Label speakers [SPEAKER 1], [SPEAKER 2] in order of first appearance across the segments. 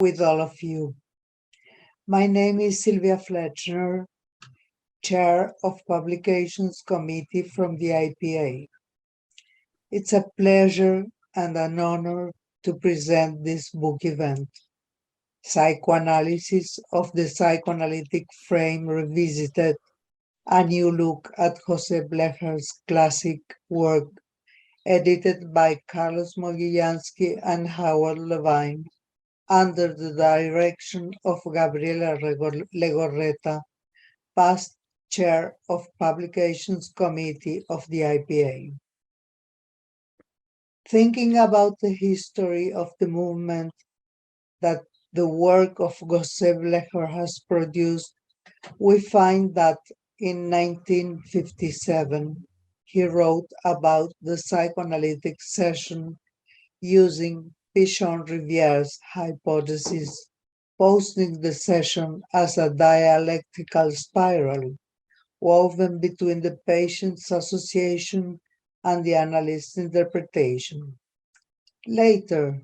[SPEAKER 1] with all of you. My name is Sylvia Fletcher, Chair of Publications Committee from the IPA. It's a pleasure and an honor to present this book event, Psychoanalysis of the Psychoanalytic Frame Revisited, a new look at José Bleger's classic work, edited by Carlos Mogilanski and Howard Levine, under the direction of Gabriela Legoretta, past chair of Publications Committee of the IPA. Thinking about the history of the movement that the work of José Bleger has produced, we find that in 1957, he wrote about the psychoanalytic session using Pichon-Riviere's hypothesis, posing the session as a dialectical spiral woven between the patient's association and the analyst's interpretation. Later,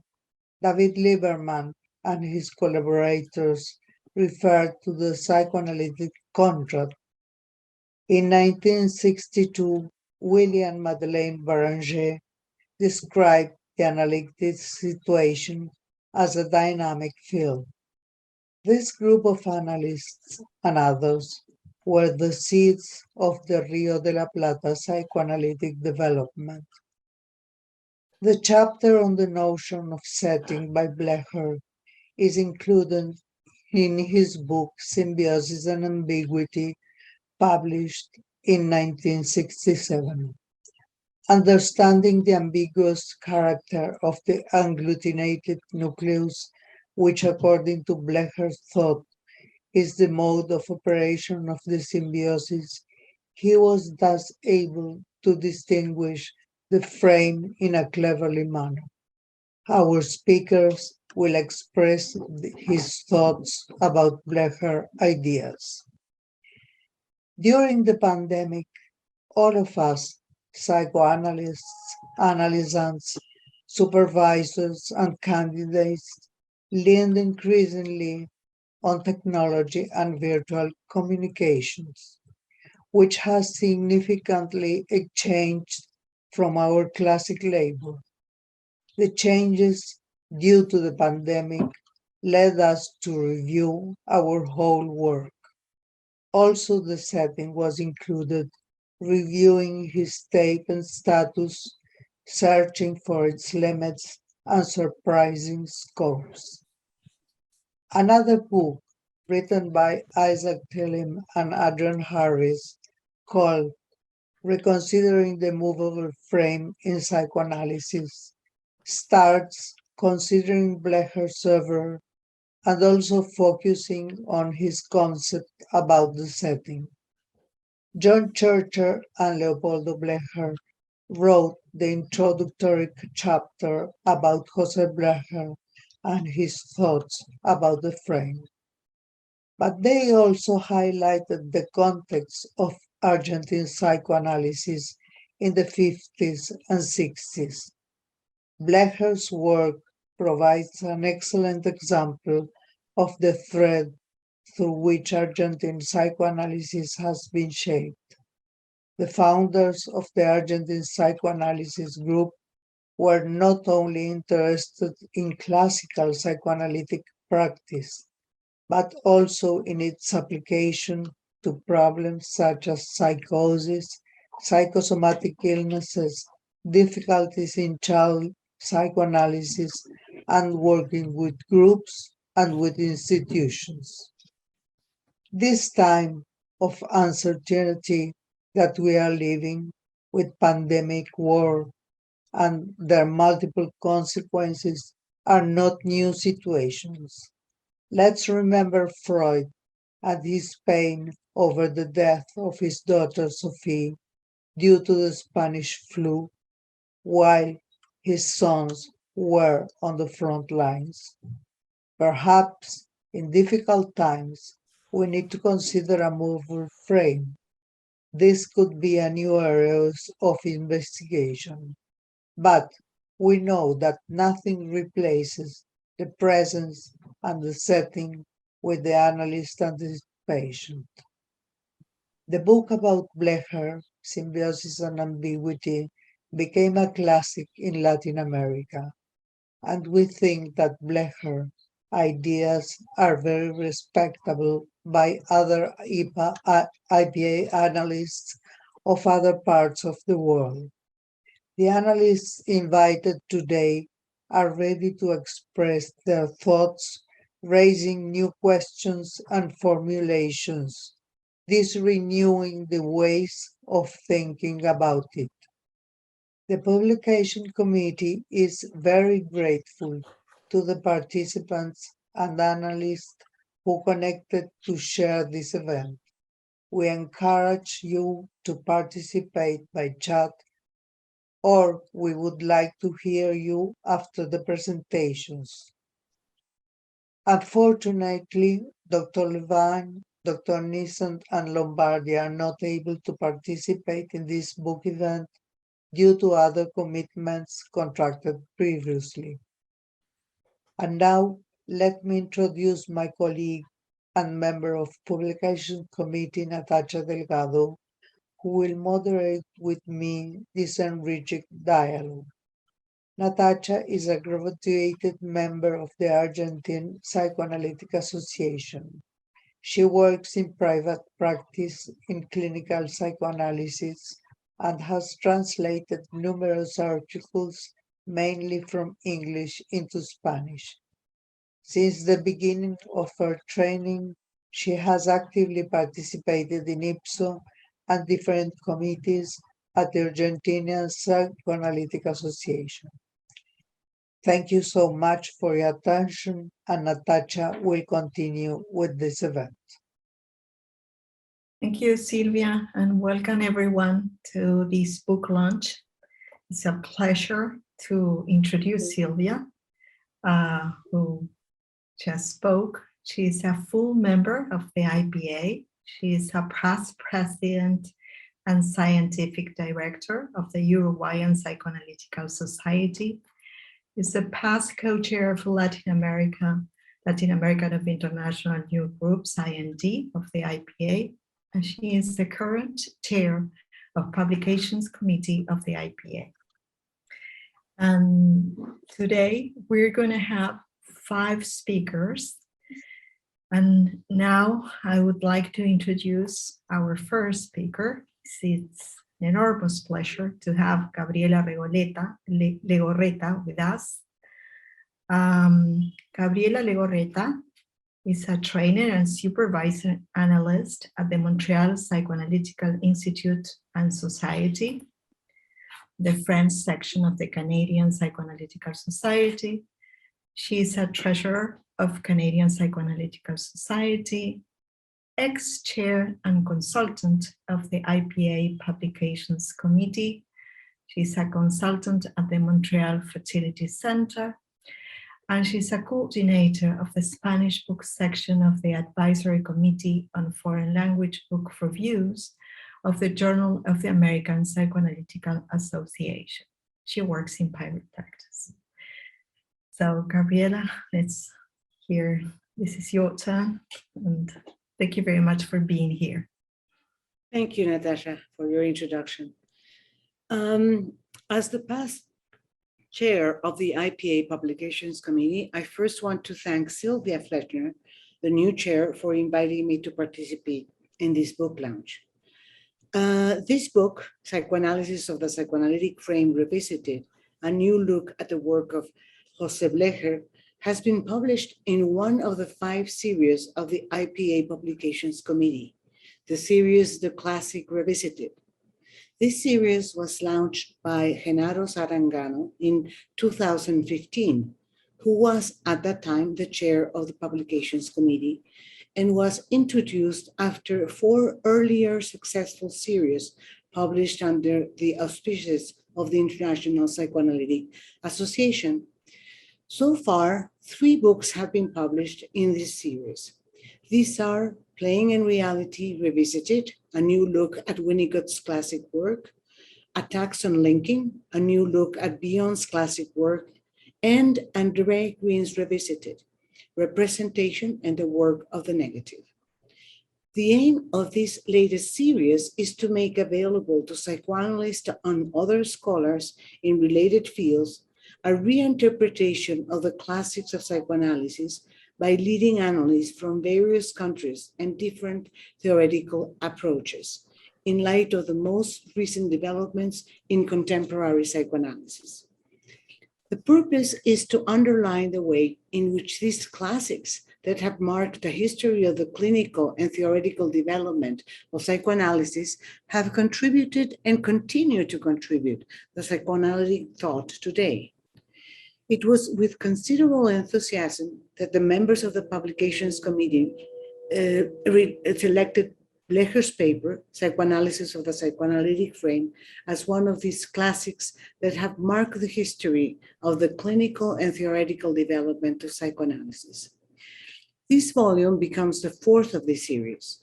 [SPEAKER 1] David Lieberman and his collaborators referred to the psychoanalytic contract. In 1962, William Madeleine Beranger described the analytic situation as a dynamic field. This group of analysts and others were the seeds of the Rio de la Plata psychoanalytic development. The chapter on the notion of setting by Bleger is included in his book Symbiosis and Ambiguity, published in 1967. Understanding the ambiguous character of the agglutinated nucleus, which according to Bleger's thought is the mode of operation of the symbiosis, he was thus able to distinguish the frame in a cleverly manner. Our speakers will express his thoughts about Bleger ideas. During the pandemic, all of us, psychoanalysts, analysants, supervisors, and candidates leaned increasingly on technology and virtual communications, which has significantly changed from our classic labor. The changes due to the pandemic led us to review our whole work. Also, the setting was included, reviewing his state and status, searching for its limits and surprising scopes. Another book, written by Isaac Tillim and Adrian Harris, called Reconsidering the Movable Frame in Psychoanalysis, starts considering Bleger's server and also focusing on his concept about the setting. John Churcher and Leopoldo Bleger wrote the introductory chapter about José Bleger and his thoughts about the frame. But they also highlighted the context of Argentine psychoanalysis in the 50s and 60s. Bleger's work provides an excellent example of the thread through which Argentine psychoanalysis has been shaped. The founders of the Argentine psychoanalysis group were not only interested in classical psychoanalytic practice, but also in its application to problems such as psychosis, psychosomatic illnesses, difficulties in child psychoanalysis, and working with groups and with institutions. This time of uncertainty that we are living with pandemic, war, and their multiple consequences are not new situations. Let's remember Freud and his pain over the death of his daughter Sophie due to the Spanish flu, while his sons were on the front lines. Perhaps in difficult times, we need to consider a movable frame. This could be a new area of investigation. But we know that nothing replaces the presence and the setting with the analyst and the patient. The book about Bleger, Symbiosis and Ambiguity, became a classic in Latin America, and we think that Bleger ideas are very respectable by other IPA analysts of other parts of the world. The analysts invited today are ready to express their thoughts, raising new questions and formulations, this renewing the ways of thinking about it. The publication committee is very grateful to the participants and analysts who connected to share this event. We encourage you to participate by chat, or we would like to hear you after the presentations. Unfortunately, Dr. Levine, Dr. Nissen, and Lombardi are not able to participate in this book event due to other commitments contracted previously. And now, let me introduce my colleague and member of Publication Committee, Natasha Delgado, who will moderate with me this enriching dialogue. Natasha is a graduated member of the Argentine Psychoanalytic Association. She works in private practice in clinical psychoanalysis and has translated numerous articles, mainly from English into Spanish. Since the beginning of her training, she has actively participated in IPSO and different committees at the Argentinian Psychoanalytic Association. Thank you so much for your attention, and Natasha will continue with this event.
[SPEAKER 2] Thank you, Silvia, and welcome everyone to this book launch. It's a pleasure to introduce Silvia, who just spoke. She is a full member of the IPA. She is a past president and scientific director of the Uruguayan Psychoanalytical Society. Is a past co-chair of Latin American of International New Groups, IND, of the IPA, and she is the current chair of Publications Committee of the IPA. And today we're going to have 5 speakers. And now I would like to introduce our first speaker. It's an enormous pleasure to have Gabriela Legoretta with us. Gabriela Legoretta is a trainer and supervisor analyst at the Montreal Psychoanalytical Institute and Society, the French section of the Canadian Psychoanalytical Society. She is a treasurer of Canadian Psychoanalytical Society, ex-chair and consultant of the IPA Publications Committee. She's a consultant at the Montreal Fertility Center, and she's a coordinator of the Spanish book section of the Advisory Committee on Foreign Language Book Reviews of the Journal of the American Psychoanalytical Association. She works in private practice. So, Gabriela, let's hear. This is your turn, and thank you very much for being here.
[SPEAKER 3] Thank you, Natasha, for your introduction. As the past chair of the IPA Publications Committee, I first want to thank Sylvia Fletcher, the new chair, for inviting me to participate in this book launch. This book, Psychoanalysis of the Psychoanalytic Frame Revisited, a new look at the work of José Bleger, has been published in one of the 5 series of the IPA Publications Committee, the series The Classic Revisited. This series was launched by Genaro Sarangano in 2015, who was at that time the chair of the Publications Committee and was introduced after 4 earlier successful series published under the auspices of the International Psychoanalytic Association. So far, 3 books have been published in this series. These are Playing in Reality Revisited, a new look at Winnicott's classic work, Attacks on Linking, a new look at Bion's classic work, and Andre Green's Revisited, representation, and the work of the negative. The aim of this latest series is to make available to psychoanalysts and other scholars in related fields a reinterpretation of the classics of psychoanalysis by leading analysts from various countries and different theoretical approaches in light of the most recent developments in contemporary psychoanalysis. The purpose is to underline the way in which these classics that have marked the history of the clinical and theoretical development of psychoanalysis have contributed and continue to contribute the psychoanalytic thought today. It was with considerable enthusiasm that the members of the publications committee selected Bleger's paper, Psychoanalysis of the Psychoanalytic Frame, as one of these classics that have marked the history of the clinical and theoretical development of psychoanalysis. This volume becomes the fourth of this series.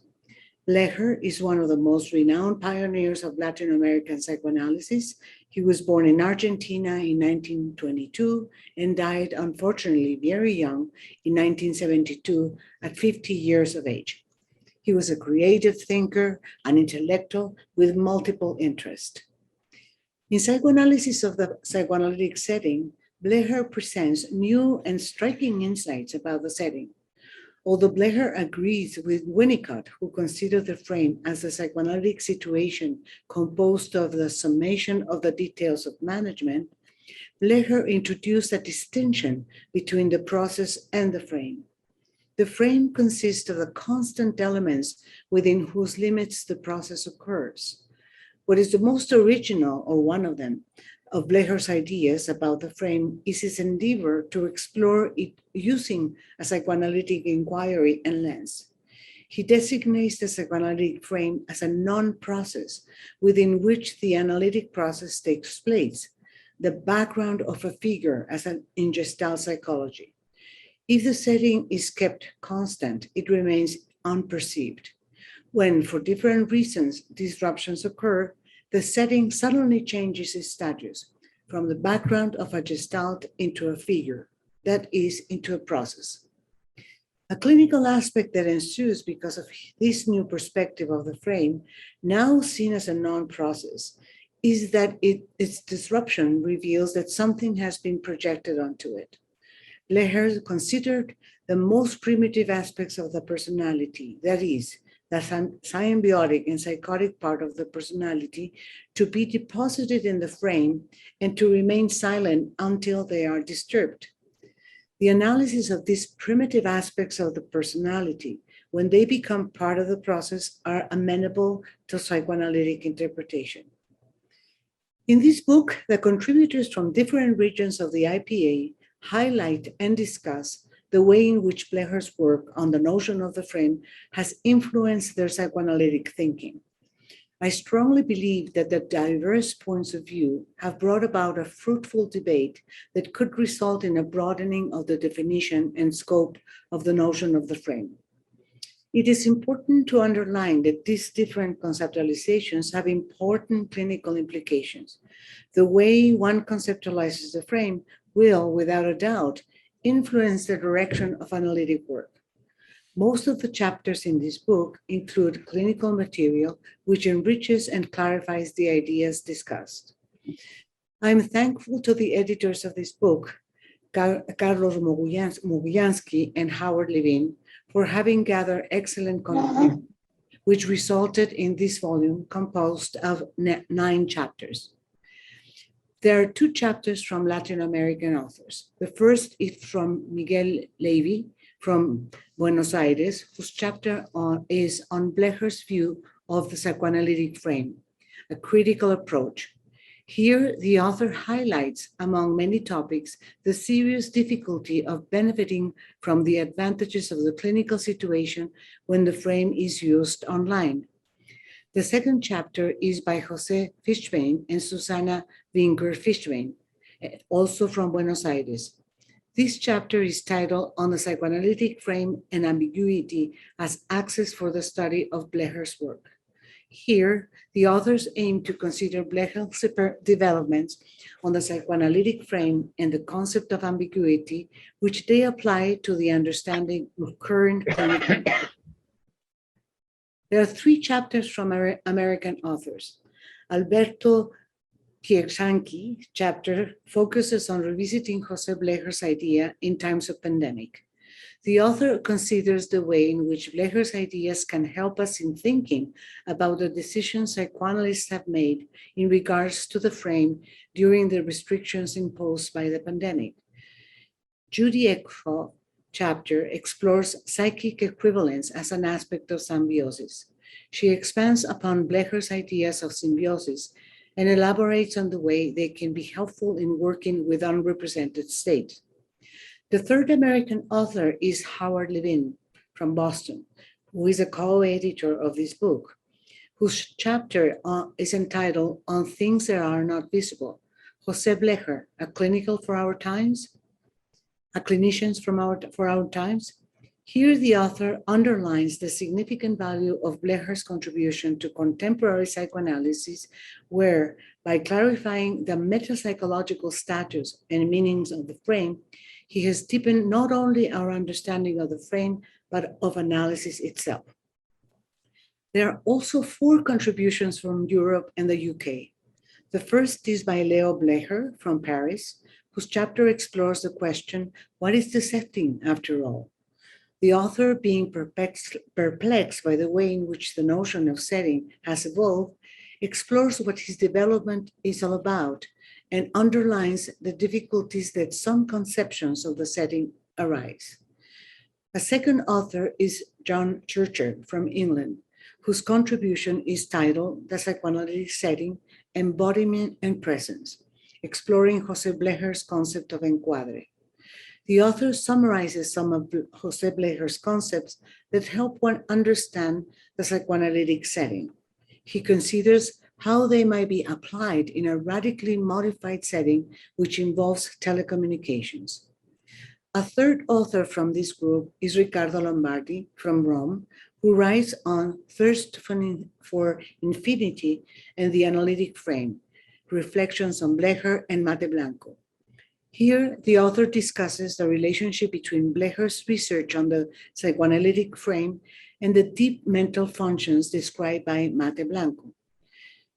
[SPEAKER 3] Bleger is one of the most renowned pioneers of Latin American psychoanalysis. He was born in Argentina in 1922 and died, unfortunately, very young in 1972 at 50 years of age. He was a creative thinker, an intellectual with multiple interests. In Psychoanalysis of the Psychoanalytic Setting, Bleger presents new and striking insights about the setting. Although Bleger agrees with Winnicott, who considered the frame as a psychoanalytic situation composed of the summation of the details of management, Bleger introduced a distinction between the process and the frame. The frame consists of the constant elements within whose limits the process occurs. What is the most original, or one of them, of Bleger's ideas about the frame is his endeavor to explore it using a psychoanalytic inquiry and lens. He designates the psychoanalytic frame as a non-process within which the analytic process takes place, the background of a figure as in Gestalt psychology. If the setting is kept constant, it remains unperceived. When, for different reasons, disruptions occur, the setting suddenly changes its status from the background of a gestalt into a figure, that is, into a process. A clinical aspect that ensues because of this new perspective of the frame, now seen as a non-process, is that its disruption reveals that something has been projected onto it. Bleger considered the most primitive aspects of the personality, that is, the symbiotic and psychotic part of the personality, to be deposited in the frame and to remain silent until they are disturbed. The analysis of these primitive aspects of the personality, when they become part of the process, are amenable to psychoanalytic interpretation. In this book, the contributors from different regions of the IPA highlight and discuss the way in which Bleger's work on the notion of the frame has influenced their psychoanalytic thinking. I strongly believe that the diverse points of view have brought about a fruitful debate that could result in a broadening of the definition and scope of the notion of the frame. It is important to underline that these different conceptualizations have important clinical implications. The way one conceptualizes the frame will, without a doubt, influence the direction of analytic work. Most of the chapters in this book include clinical material which enriches and clarifies the ideas discussed. I'm thankful to the editors of this book, Carlos Mogilanski and Howard Levine, for having gathered excellent content, which resulted in this volume composed of 9 chapters. There are 2 chapters from Latin American authors. The first is from Miguel Levy from Buenos Aires, whose chapter is on Bleger's view of the psychoanalytic frame, a critical approach. Here, the author highlights, among many topics, the serious difficulty of benefiting from the advantages of the clinical situation when the frame is used online. The second chapter is by José Fishbein and Susana Winger-Fishbein, also from Buenos Aires. This chapter is titled On the Psychoanalytic Frame and Ambiguity as Access for the Study of Bleger's Work. Here, the authors aim to consider Bleger's developments on the psychoanalytic frame and the concept of ambiguity, which they apply to the understanding of current clinical. There are 3 chapters from American authors. Alberto Pijansky chapter focuses on revisiting José Bleger's idea in times of pandemic. The author considers the way in which Bleger's ideas can help us in thinking about the decisions psychoanalysts have made in regards to the frame during the restrictions imposed by the pandemic. Judy Eckhoff chapter explores psychic equivalence as an aspect of symbiosis. She expands upon Bleger's ideas of symbiosis and elaborates on the way they can be helpful in working with unrepresented states. The third American author is Howard Levin from Boston, who is a co-editor of this book, whose chapter is entitled On Things That Are Not Visible. José Bleger, a clinician for our times. Here, the author underlines the significant value of Bleger's contribution to contemporary psychoanalysis, where, by clarifying the metapsychological status and meanings of the frame, he has deepened not only our understanding of the frame, but of analysis itself. There are also 4 contributions from Europe and the UK. The first is by Leopoldo Bleger from Paris, whose chapter explores the question, what is the setting after all? The author, being perplexed by the way in which the notion of setting has evolved, explores what his development is all about and underlines the difficulties that some conceptions of the setting arise. A second author is John Churcher from England, whose contribution is titled The Psychoanalytic Setting, Embodiment and Presence, exploring José Bleger's concept of encuadre. The author summarizes some of José Bleger's concepts that help one understand the psychoanalytic setting. He considers how they might be applied in a radically modified setting which involves telecommunications. A third author from this group is Riccardo Lombardi from Rome, who writes on Thirst for Infinity and the Analytic Frame, Reflections on Bleger and Mate Blanco. Here, the author discusses the relationship between Bleger's research on the psychoanalytic frame and the deep mental functions described by Mate Blanco.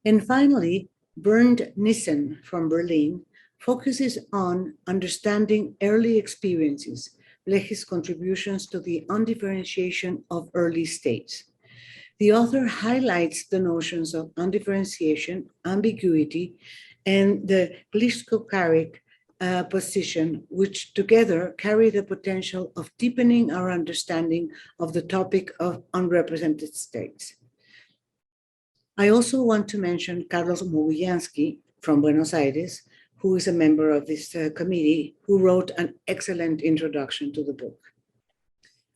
[SPEAKER 3] And finally, Bernd Nissen from Berlin focuses on understanding early experiences, Bleger's contributions to the undifferentiation of early states. The author highlights the notions of undifferentiation, ambiguity, and the glyptocaric position, which together carry the potential of deepening our understanding of the topic of unrepresented states. I also want to mention Carlos Mogilanski from Buenos Aires, who is a member of this committee, who wrote an excellent introduction to the book.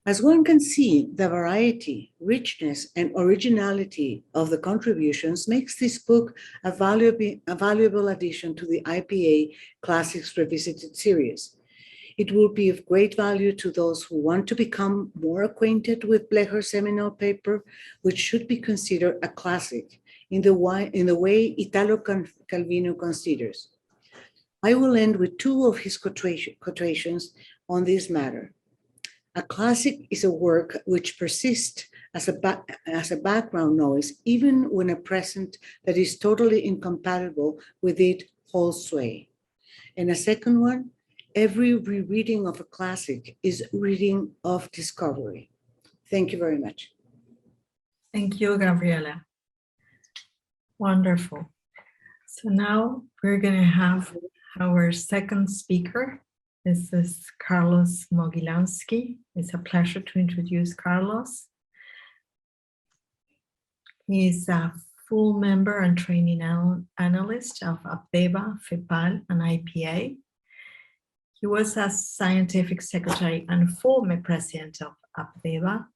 [SPEAKER 3] As one can see, the variety, richness, and originality of the contributions makes this book a valuable addition to the IPA Classics Revisited series. It will be of great value to those who want to become more acquainted with Bleger's seminal paper, which should be considered a classic in the way Italo Calvino considers. I will end with 2 of his quotations on this matter. A classic is a work which persists as a background noise, even when a present that is totally incompatible with it holds sway. And a second one, every rereading of a classic is reading of discovery. Thank you very much.
[SPEAKER 2] Thank you, Gabriela. Wonderful. So now we're going to have our second speaker. This is Carlos Mogilanski. It's a pleasure to introduce Carlos. He's a full member and training analyst of APEBA, FEPAL, and IPA. He was a scientific secretary and former president of APEBA.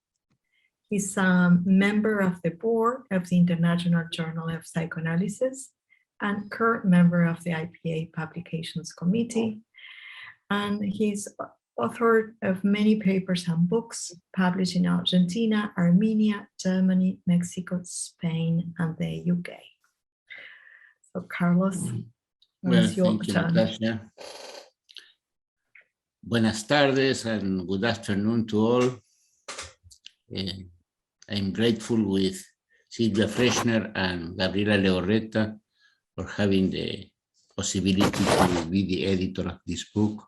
[SPEAKER 2] He's a member of the board of the International Journal of Psychoanalysis and current member of the IPA Publications Committee. And he's author of many papers and books published in Argentina, Armenia, Germany, Mexico, Spain, and the UK. So Carlos,
[SPEAKER 4] Well,
[SPEAKER 2] it's your
[SPEAKER 4] thank you,
[SPEAKER 2] turn.
[SPEAKER 4] Natasha. Buenas tardes and good afternoon to all. I'm grateful with Silvia Freshner and Gabriela Legoretta for having the possibility to be the editor of this book.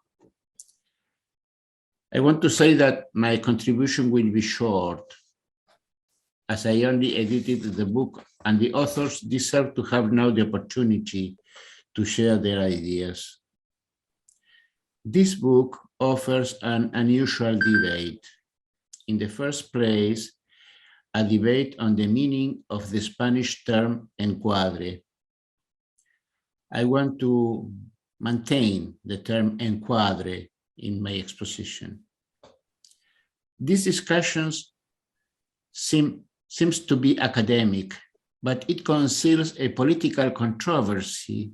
[SPEAKER 4] I want to say that my contribution will be short, as I only edited the book, and the authors deserve to have now the opportunity to share their ideas. This book offers an unusual debate. In the first place, a debate on the meaning of the Spanish term encuadre. I want to maintain the term encuadre in my exposition. These discussions seems to be academic, but it conceals a political controversy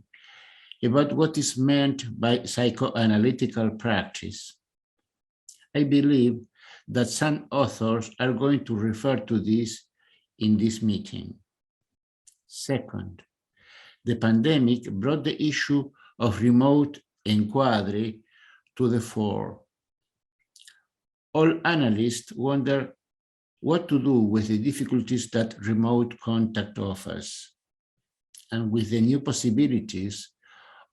[SPEAKER 4] about what is meant by psychoanalytical practice. I believe that some authors are going to refer to this in this meeting. Second, the pandemic brought the issue of remote encuadre to the fore. All analysts wonder what to do with the difficulties that remote contact offers, and with the new possibilities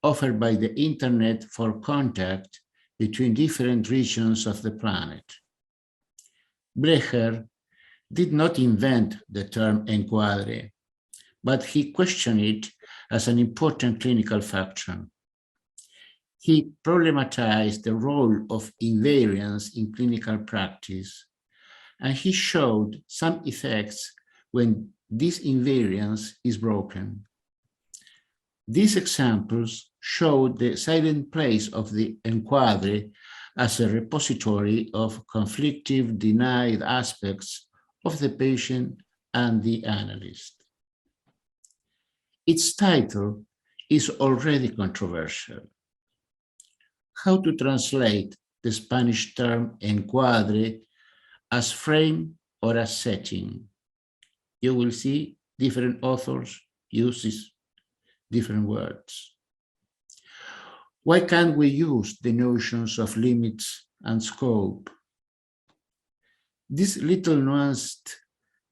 [SPEAKER 4] offered by the internet for contact between different regions of the planet. Bleger did not invent the term encuadre, but he questioned it as an important clinical factor. He problematized the role of invariance in clinical practice, and he showed some effects when this invariance is broken. These examples show the silent place of the encuadre as a repository of conflictive, denied aspects of the patient and the analyst. Its title is already controversial. How to translate the Spanish term encuadre as frame or as setting? You will see different authors use different words. Why can't we use the notions of limits and scope? These little nuanced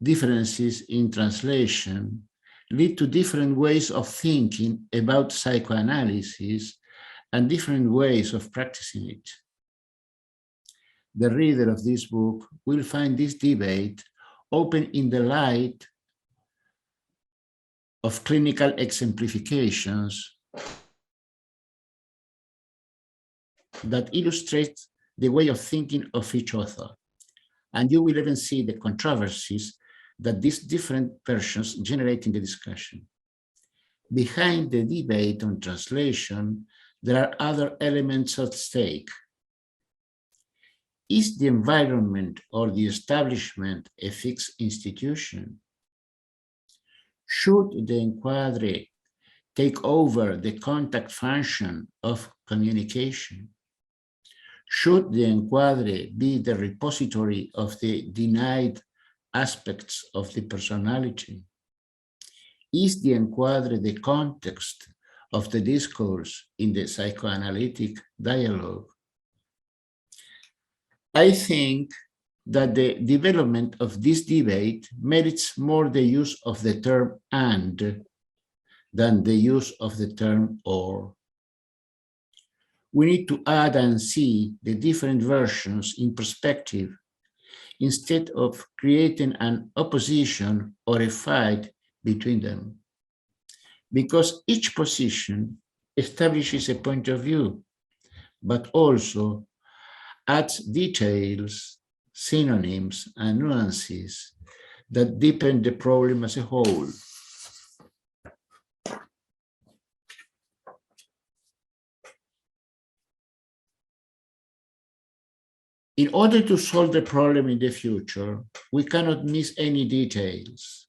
[SPEAKER 4] differences in translation lead to different ways of thinking about psychoanalysis and different ways of practicing it. The reader of this book will find this debate open in the light of clinical exemplifications that illustrate the way of thinking of each author. And you will even see the controversies that these different versions generate in the discussion. Behind the debate on translation, there are other elements at stake. Is the environment or the establishment a fixed institution? Should the encuadre take over the contact function of communication? Should the encuadre be the repository of the denied aspects of the personality? Is the encuadre the context of the discourse in the psychoanalytic dialogue? I think that the development of this debate merits more the use of the term and than the use of the term or. We need to add and see the different versions in perspective instead of creating an opposition or a fight between them, because each position establishes a point of view, but also adds details, synonyms, and nuances that deepen the problem as a whole. In order to solve the problem in the future, we cannot miss any details.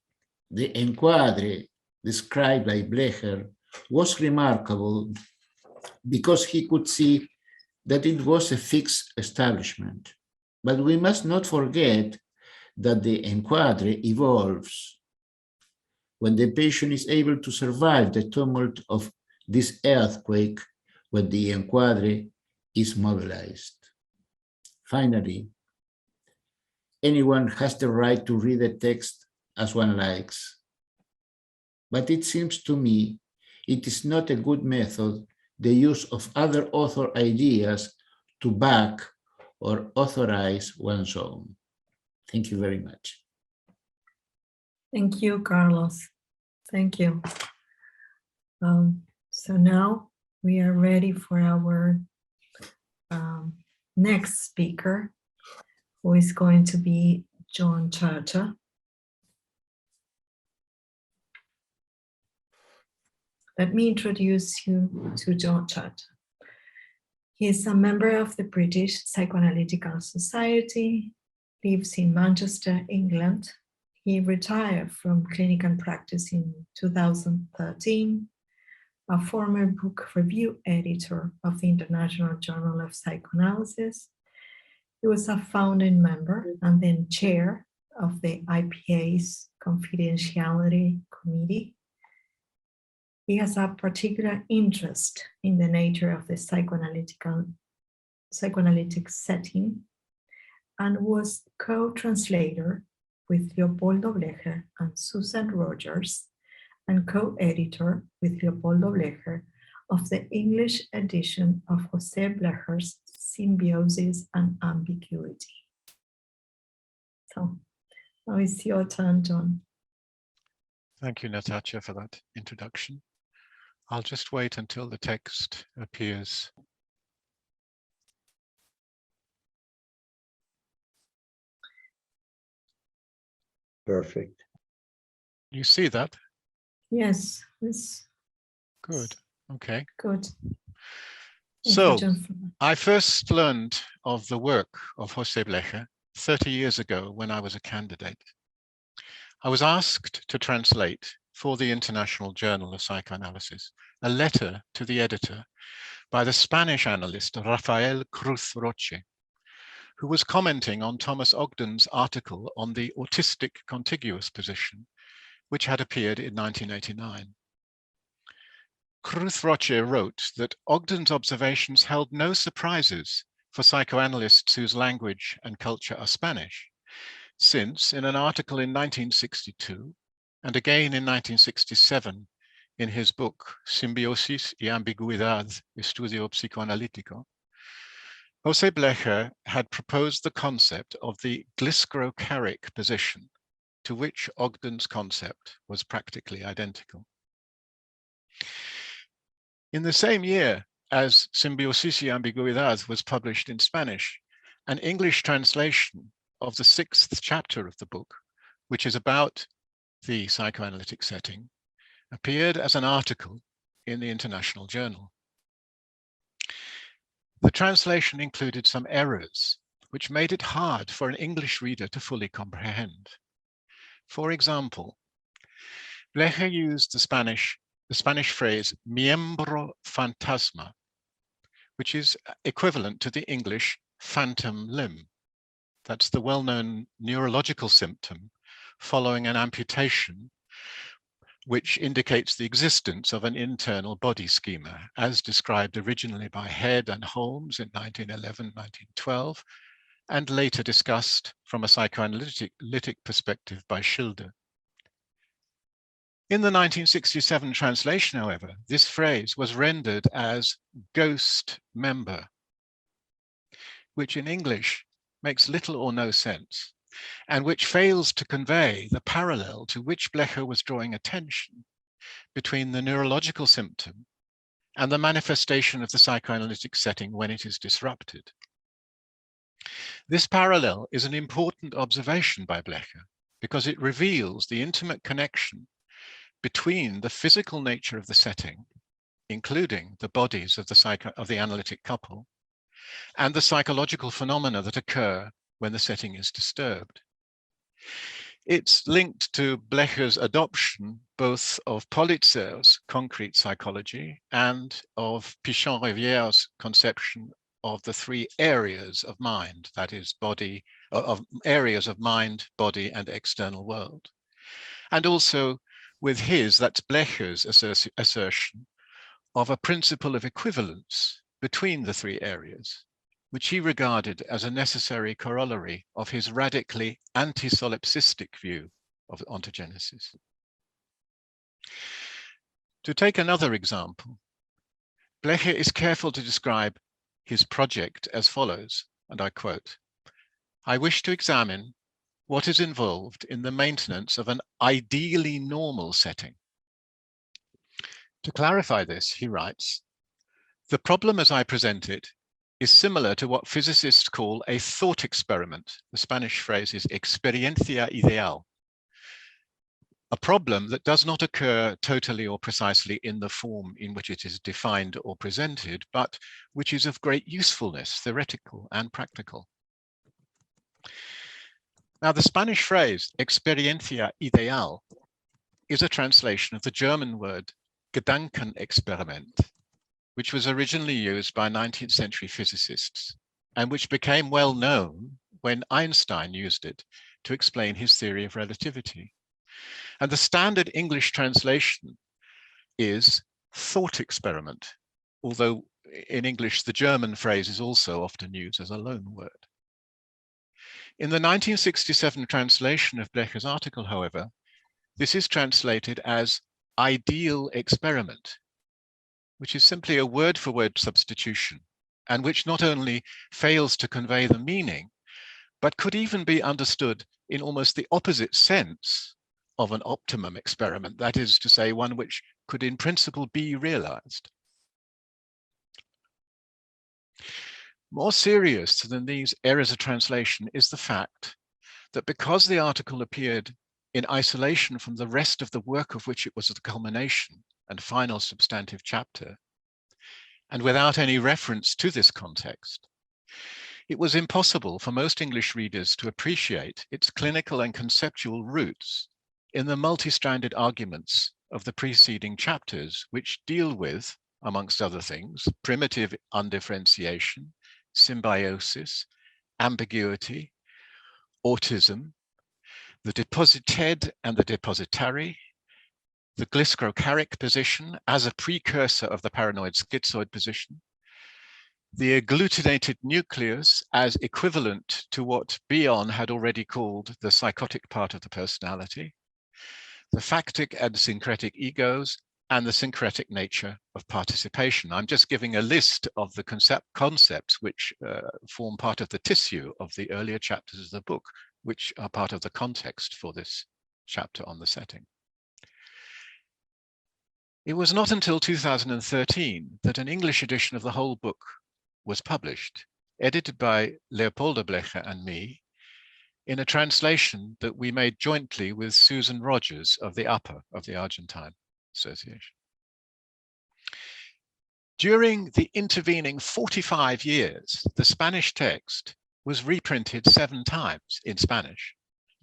[SPEAKER 4] The encuadre described by Bleger was remarkable because he could see that it was a fixed establishment. But we must not forget that the enquadre evolves when the patient is able to survive the tumult of this earthquake, when the enquadre is mobilized. Finally, anyone has the right to read the text as one likes. But it seems to me it is not a good method, the use of other author ideas to back or authorize one's own. Thank you very much.
[SPEAKER 2] Thank you, Carlos. Thank you. So now we are ready for our next speaker, who is going to be John Chacha. Let me introduce you to John Chacha. He is a member of the British Psychoanalytical Society, lives in Manchester, England. He retired from clinical practice in 2013, a former book review editor of the International Journal of Psychoanalysis. He was a founding member and then chair of the IPA's Confidentiality Committee. He has a particular interest in the nature of the psychoanalytic setting and was co-translator with Leopoldo Bleger and Susan Rogers and co-editor with Leopoldo Bleger of the English edition of José Bleger's Symbiosis and Ambiguity. So now it's your turn, John.
[SPEAKER 5] Thank you, Natasha, for that introduction. I'll just wait until the text appears.
[SPEAKER 6] Perfect.
[SPEAKER 5] You see that?
[SPEAKER 2] Yes, it's
[SPEAKER 5] Good. Okay.
[SPEAKER 2] good. Thank
[SPEAKER 5] So
[SPEAKER 2] you, John.
[SPEAKER 5] I first learned of the work of José Bleger 30 years ago when I was a candidate. I was asked to translate for the International Journal of Psychoanalysis a letter to the editor by the Spanish analyst Rafael Cruz Roche, who was commenting on Thomas Ogden's article on the autistic contiguous position, which had appeared in 1989. Cruz Roche wrote that Ogden's observations held no surprises for psychoanalysts whose language and culture are Spanish, since in an article in 1962 and again in 1967 in his book Simbiosis y Ambigüedad, Estudio Psychoanalítico, José Bleger had proposed the concept of the glyskrocharic position, to which Ogden's concept was practically identical. In the same year as Simbiosis y Ambigüedad was published in Spanish, an English translation of the 6th chapter of the book, which is about the psychoanalytic setting, appeared as an article in the International Journal. The translation included some errors, which made it hard for an English reader to fully comprehend. For example, Bleger used the Spanish phrase miembro fantasma, which is equivalent to the English phantom limb. That's the well-known neurological symptom following an amputation, which indicates the existence of an internal body schema, as described originally by Head and Holmes in 1911-1912, and later discussed from a psychoanalytic perspective by Schilder. In the 1967 translation, however, this phrase was rendered as ghost member, which in English makes little or no sense, and which fails to convey the parallel to which Bleger was drawing attention between the neurological symptom and the manifestation of the psychoanalytic setting when it is disrupted. This parallel is an important observation by Bleger because it reveals the intimate connection between the physical nature of the setting, including the bodies of the analytic couple, and the psychological phenomena that occur when the setting is disturbed. It's linked to Blecher's adoption both of Politzer's concrete psychology and of Pichon-Riviere's conception of the three areas of mind, that is, body, of areas of mind, body, and external world. And also with that's Blecher's assertion of a principle of equivalence between the three areas, which he regarded as a necessary corollary of his radically anti-solipsistic view of ontogenesis. To take another example, Blecher is careful to describe his project as follows, and I quote, "I wish to examine what is involved in the maintenance of an ideally normal setting." To clarify this, he writes, "The problem as I present it is similar to what physicists call a thought experiment. The Spanish phrase is experiencia ideal. A problem that does not occur totally or precisely in the form in which it is defined or presented, but which is of great usefulness, theoretical and practical." Now, the Spanish phrase experiencia ideal is a translation of the German word Gedankenexperiment, which was originally used by 19th century physicists and which became well known when Einstein used it to explain his theory of relativity. And the standard English translation is thought experiment, although in English, the German phrase is also often used as a loan word. In the 1967 translation of Blecher's article, however, this is translated as ideal experiment, which is simply a word-for-word substitution, and which not only fails to convey the meaning, but could even be understood in almost the opposite sense of an optimum experiment, that is to say, one which could in principle be realized. More serious than these errors of translation is the fact that because the article appeared in isolation from the rest of the work of which it was the culmination and final substantive chapter, and without any reference to this context, it was impossible for most English readers to appreciate its clinical and conceptual roots in the multi-stranded arguments of the preceding chapters, which deal with, amongst other things, primitive undifferentiation, symbiosis, ambiguity, autism, the deposited and the depositary, the glycrocharic position as a precursor of the paranoid schizoid position, the agglutinated nucleus as equivalent to what Bion had already called the psychotic part of the personality, the factic and syncretic egos, and the syncretic nature of participation. I'm just giving a list of the concepts which form part of the tissue of the earlier chapters of the book, which are part of the context for this chapter on the setting. It was not until 2013 that an English edition of the whole book was published, edited by Leopoldo Bleger and me, in a translation that we made jointly with Susan Rogers of the APA, of the Argentine Association. During the intervening 45 years, the Spanish text was reprinted 7 times in Spanish,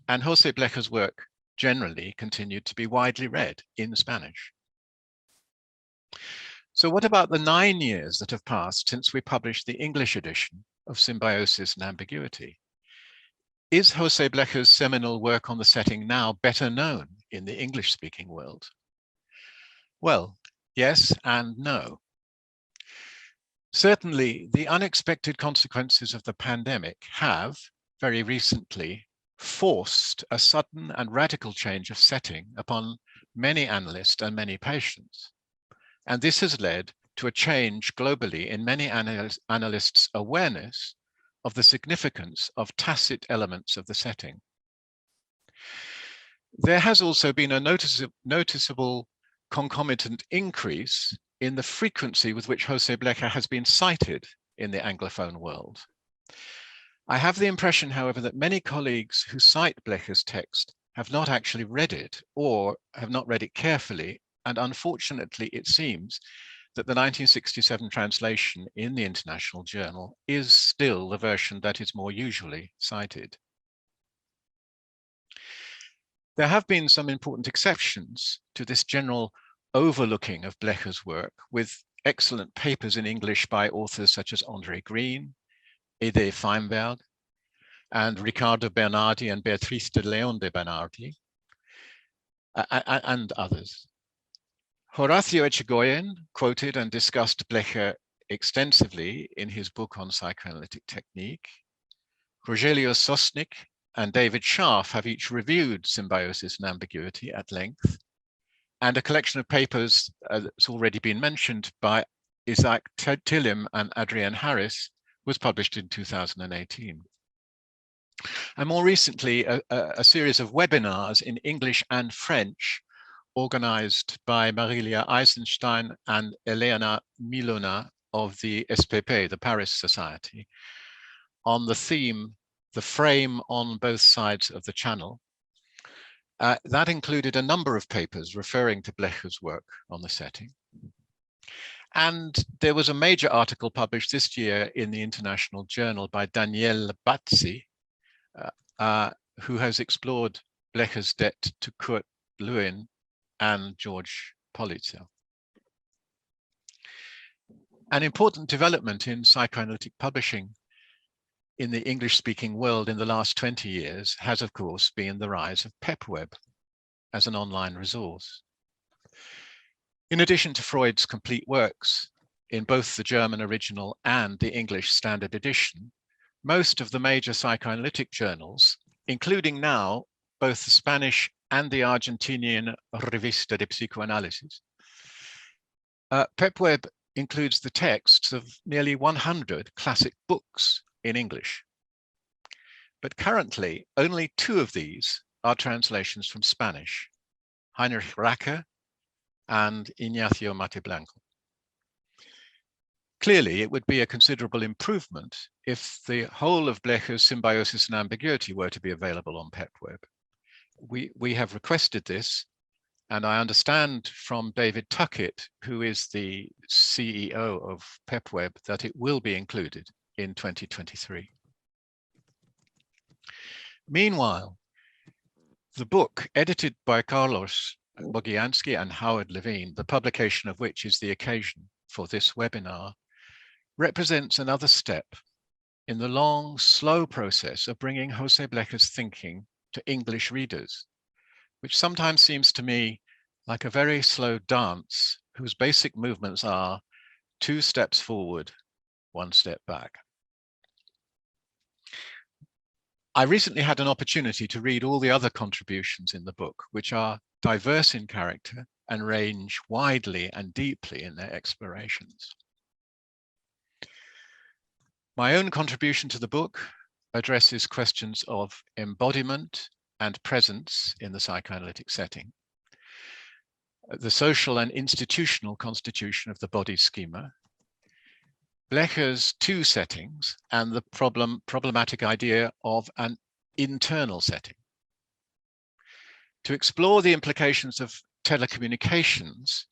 [SPEAKER 5] and José Blecher's work generally continued to be widely read in Spanish. So what about the 9 years that have passed since we published the English edition of Symbiosis and Ambiguity? Is José Blecher's seminal work on the setting now better known in the English-speaking world? Well, yes and no. Certainly, the unexpected consequences of the pandemic have, very recently, forced a sudden and radical change of setting upon many analysts and many patients. And this has led to a change globally in many analysts' awareness of the significance of tacit elements of the setting. There has also been a noticeable concomitant increase in the frequency with which José Blecher has been cited in the Anglophone world. I have the impression, however, that many colleagues who cite Blecher's text have not actually read it or have not read it carefully, and unfortunately it seems that the 1967 translation in the International Journal is still the version that is more usually cited. There have been some important exceptions to this general overlooking of Blecher's work, with excellent papers in English by authors such as André Green, Ede Feinberg, and Ricardo Bernardi and Beatriz de León de Bernardi, and others. Horacio Echegoyen quoted and discussed Blecher extensively in his book on psychoanalytic technique. Rogelio Sosnik and David Scharf have each reviewed symbiosis and ambiguity at length, and a collection of papers that's already been mentioned by Isaac Tillim and Adrienne Harris was published in 2018. And more recently, a series of webinars in English and French organized by Marilia Eisenstein and Elena Milona of the SPP, the Paris Society, on the theme, the frame on both sides of the channel. That included a number of papers referring to Blecher's work on the setting. And there was a major article published this year in the International Journal by Danielle Bazzi, who has explored Blecher's debt to Kurt Lewin and George Politzer. An important development in psychoanalytic publishing in the English-speaking world in the last 20 years has, of course, been the rise of PepWeb as an online resource. In addition to Freud's complete works in both the German original and the English standard edition, most of the major psychoanalytic journals, including now both the Spanish and the Argentinian Revista de Psychoanalysis, PepWeb includes the texts of nearly 100 classic books in English. But currently, only 2 of these are translations from Spanish, Heinrich Racker and Ignacio Mateblanco. Clearly, it would be a considerable improvement if the whole of Blecher's Symbiosis and Ambiguity were to be available on PepWeb. We have requested this, and I understand from David Tuckett, who is the CEO of PepWeb, that it will be included in 2023. Meanwhile, the book edited by Carlos Mogilanski and Howard Levine, the publication of which is the occasion for this webinar, represents another step in the long, slow process of bringing José Blecher's thinking to English readers, which sometimes seems to me like a very slow dance whose basic movements are 2 steps forward, 1 step back. I recently had an opportunity to read all the other contributions in the book, which are diverse in character and range widely and deeply in their explorations. My own contribution to the book addresses questions of embodiment and presence in the psychoanalytic setting, the social and institutional constitution of the body schema, Blecher's 2 settings, and the problematic idea of an internal setting. To explore the implications of telecommunications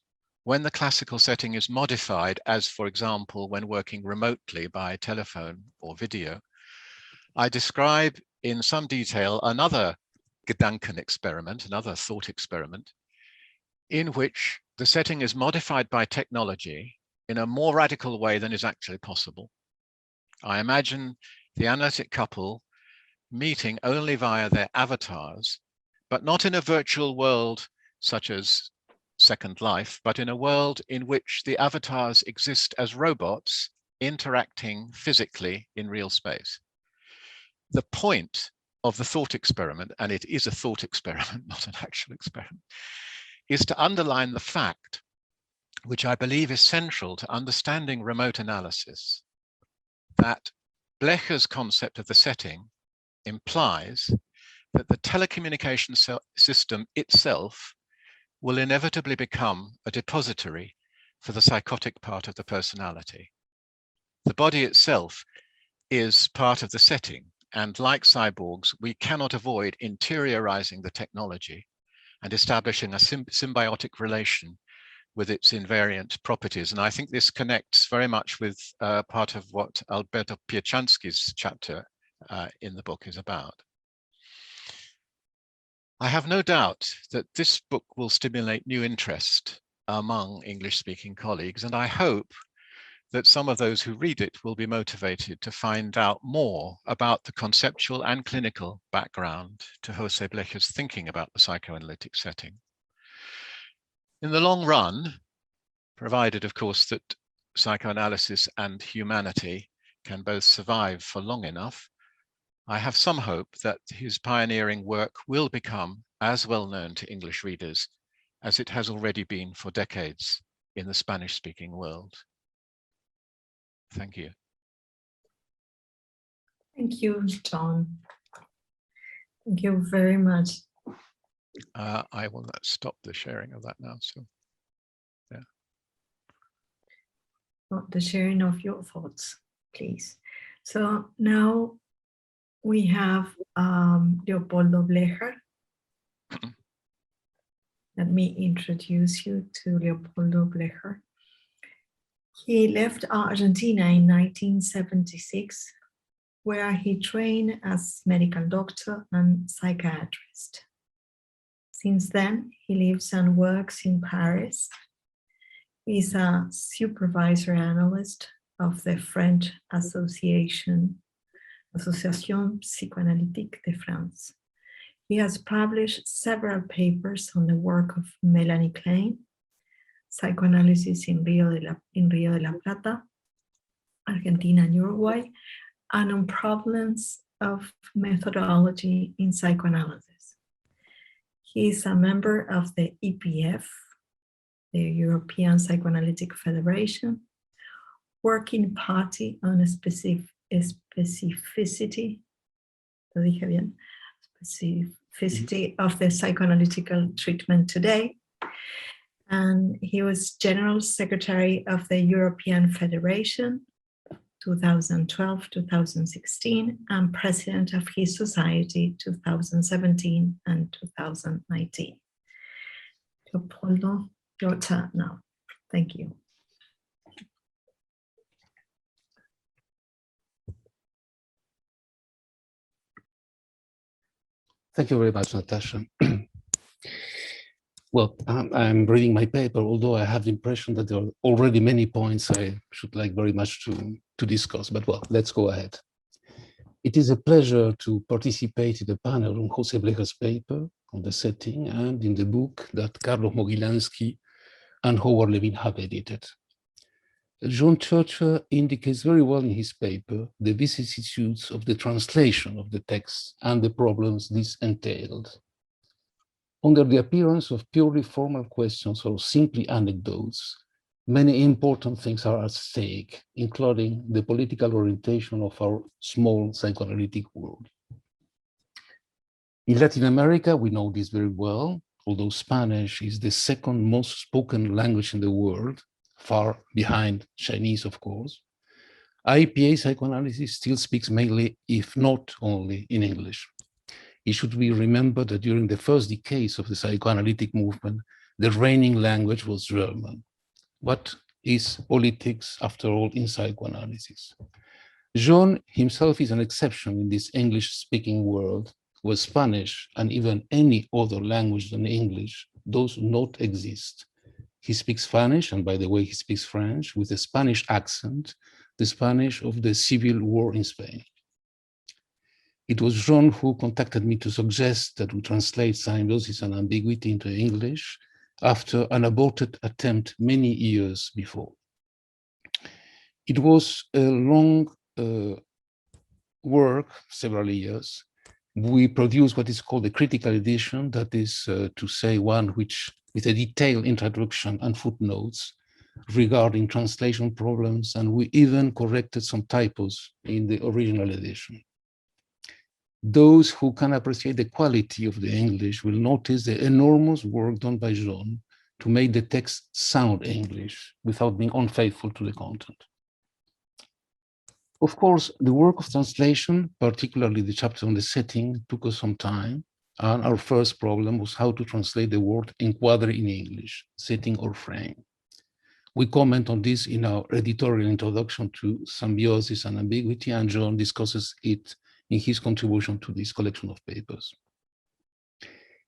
[SPEAKER 5] when the classical setting is modified, as for example, when working remotely by telephone or video, I describe in some detail another Gedanken experiment, another thought experiment, in which the setting is modified by technology in a more radical way than is actually possible. I imagine the analytic couple meeting only via their avatars, but not in a virtual world such as Second Life, but in a world in which the avatars exist as robots interacting physically in real space. The point of the thought experiment, and it is a thought experiment, not an actual experiment, is to underline the fact, which I believe is central to understanding remote analysis, that Blecher's concept of the setting implies that the telecommunication system itself will inevitably become a depository for the psychotic part of the personality. The body itself is part of the setting, and like cyborgs, we cannot avoid interiorizing the technology and establishing a symbiotic relation with its invariant properties. And I think this connects very much with part of what Alberto Pijansky's chapter in the book is about. I have no doubt that this book will stimulate new interest among English-speaking colleagues, and I hope that some of those who read it will be motivated to find out more about the conceptual and clinical background to José Bleger's thinking about the psychoanalytic setting. In the long run, provided of course that psychoanalysis and humanity can both survive for long enough, I have some hope that his pioneering work will become as well known to English readers as it has already been for decades in the Spanish-speaking world. Thank you.
[SPEAKER 2] Thank you, John. Thank you very much.
[SPEAKER 5] I will stop the sharing of that now. So, yeah.
[SPEAKER 2] The sharing of your thoughts, please. So now we have Leopoldo Bleger. Let me introduce you to Leopoldo Bleger. He left Argentina in 1976, where he trained as medical doctor and psychiatrist. Since then, he lives and works in Paris. He's a supervisor analyst of the French Association Psychoanalytic de France. He has published several papers on the work of Melanie Klein, Psychoanalysis in Rio de la Plata, Argentina and Uruguay, and on problems of methodology in psychoanalysis. He is a member of the EPF, the European Psychoanalytic Federation, working party on a specificity of the psychoanalytical treatment today. And he was General Secretary of the European Federation, 2012-2016, and President of his society, 2017 and 2019. Leopoldo, your turn now. Thank you.
[SPEAKER 7] Thank you very much, Natasha. Well, I'm reading my paper, although I have the impression that there are already many points I should like very much to discuss, but well, let's go ahead. It is a pleasure to participate in the panel on José Bleger's paper on the setting and in the book that Carlos Mogilanski and Howard Levin have edited. John Churcher indicates very well in his paper the vicissitudes of the translation of the text and the problems this entailed. Under the appearance of purely formal questions or simply anecdotes, many important things are at stake, including the political orientation of our small psychoanalytic world. In Latin America, we know this very well, although Spanish is the second most spoken language in the world, far behind Chinese, of course. IPA psychoanalysis still speaks mainly, if not only, in English. It should be remembered that during the first decades of the psychoanalytic movement, the reigning language was German. What is politics, after all, in psychoanalysis? John himself is an exception in this English-speaking world, where Spanish and even any other language than English does not exist. He speaks Spanish, and by the way, he speaks French with a Spanish accent, the Spanish of the Civil War in Spain. It was John who contacted me to suggest that we translate Symbiosis and Ambiguity into English after an aborted attempt many years before. It was a long work, several years. We produced what is called a critical edition, that is to say one which, with a detailed introduction and footnotes regarding translation problems, and we even corrected some typos in the original edition. Those who can appreciate the quality of the English will notice the enormous work done by John to make the text sound English without being unfaithful to the content. Of course, the work of translation, particularly the chapter on the setting, took us some time, and our first problem was how to translate the word encuadre in English, setting or frame. We comment on this in our editorial introduction to Symbiosis and Ambiguity, and John discusses it in his contribution to this collection of papers.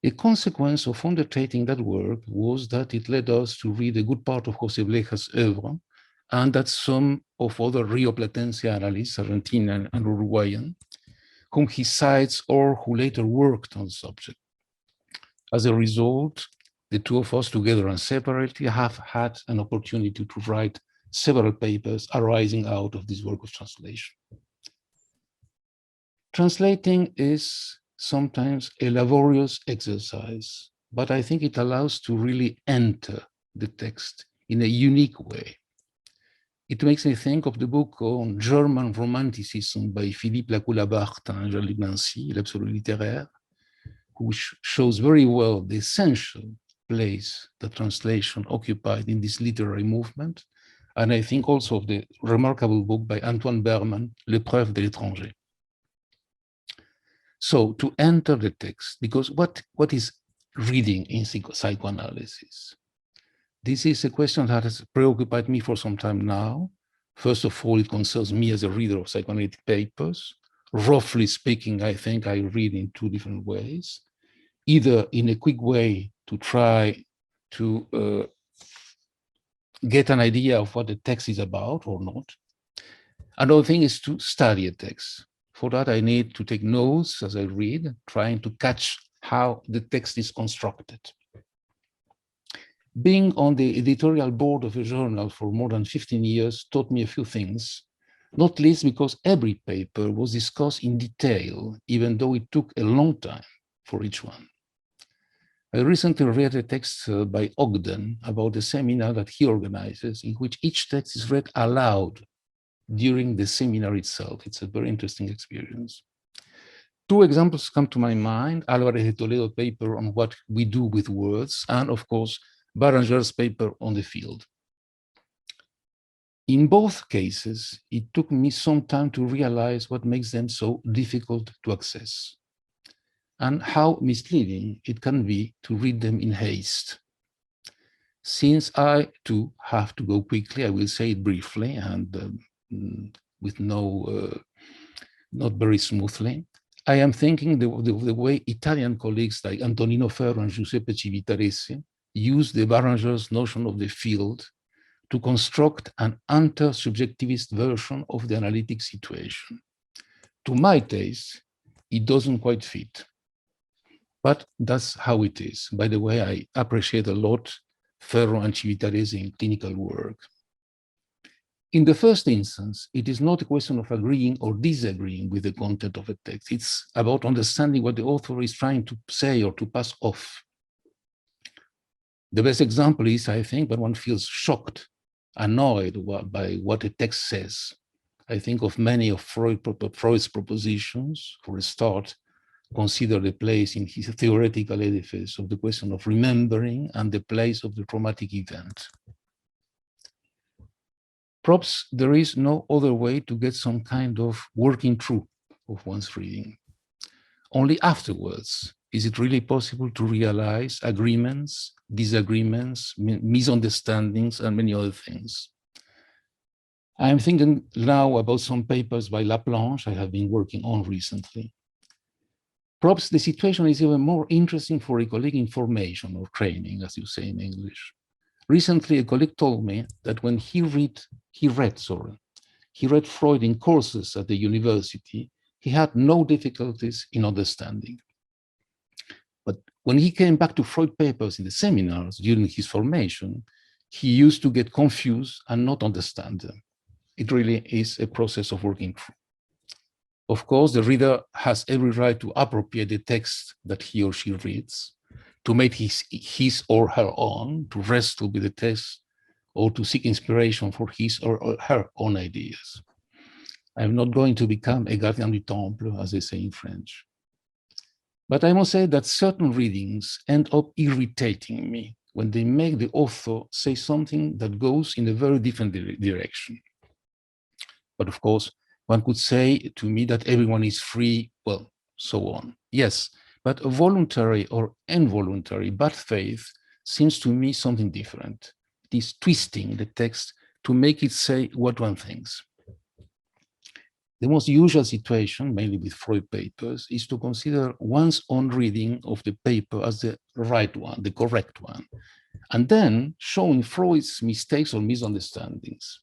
[SPEAKER 7] A consequence of undertaking that work was that it led us to read a good part of José Bleger's oeuvre, and that some of other Rio-Platense analysts, Argentinian and Uruguayan, whom he cites or who later worked on the subject. As a result, the two of us, together and separately, have had an opportunity to write several papers arising out of this work of translation. Translating is sometimes a laborious exercise, but I think it allows to really enter the text in a unique way. It makes me think of the book on German Romanticism by Philippe Lacoue-Labarthe and Jean-Luc Nancy, L'Absolu littéraire, which shows very well the essential place that translation occupied in this literary movement, and I think also of the remarkable book by Antoine Berman, L'épreuve de l'étranger. So to enter the text, because what is reading in psychoanalysis? This is a question that has preoccupied me for some time now. First of all, it concerns me as a reader of psychoanalytic papers. Roughly speaking, I think I read in two different ways, either in a quick way to try to get an idea of what the text is about or not. Another thing is to study a text. For that, I need to take notes as I read, trying to catch how the text is constructed. Being on the editorial board of a journal for more than 15 years taught me a few things, not least because every paper was discussed in detail, even though it took a long time for each one. I recently read a text by Ogden about a seminar that he organizes, in which each text is read aloud during the seminar itself. It's a very interesting experience. Two examples come to my mind: Álvarez de Toledo paper on what we do with words, and of course, Barranger's paper on the field. In both cases, it took me some time to realize what makes them so difficult to access, and how misleading it can be to read them in haste. Since I too have to go quickly, I will say it briefly and with not very smoothly. I am thinking the way Italian colleagues like Antonino Ferro and Giuseppe Civitarese use the Barranger's notion of the field to construct an intersubjectivist version of the analytic situation. To my taste, it doesn't quite fit. But that's how it is. By the way, I appreciate a lot Ferro and Civitarese in clinical work. In the first instance, it is not a question of agreeing or disagreeing with the content of a text. It's about understanding what the author is trying to say or to pass off. The best example is, I think, when one feels shocked, annoyed by what a text says. I think of many of Freud's propositions. For a start, consider the place in his theoretical edifice of the question of remembering and the place of the traumatic event. Perhaps there is no other way to get some kind of working through of one's reading. Only afterwards is it really possible to realize agreements, disagreements, misunderstandings, and many other things. I'm thinking now about some papers by Laplanche I have been working on recently. Perhaps the situation is even more interesting for a colleague in formation or training, as you say in English. Recently, a colleague told me that when he read Freud in courses at the university, he had no difficulties in understanding. But when he came back to Freud papers in the seminars during his formation, he used to get confused and not understand them. It really is a process of working through. Of course, the reader has every right to appropriate the text that he or she reads, to make his or her own, to wrestle with the text, or to seek inspiration for his or her own ideas. I'm not going to become a gardien du temple, as they say in French. But I must say that certain readings end up irritating me when they make the author say something that goes in a very different direction. But of course, one could say to me that everyone is free, well, so on. Yes, but a voluntary or involuntary bad faith seems to me something different. It is twisting the text to make it say what one thinks. The most usual situation, mainly with Freud papers, is to consider one's own reading of the paper as the right one, the correct one, and then showing Freud's mistakes or misunderstandings.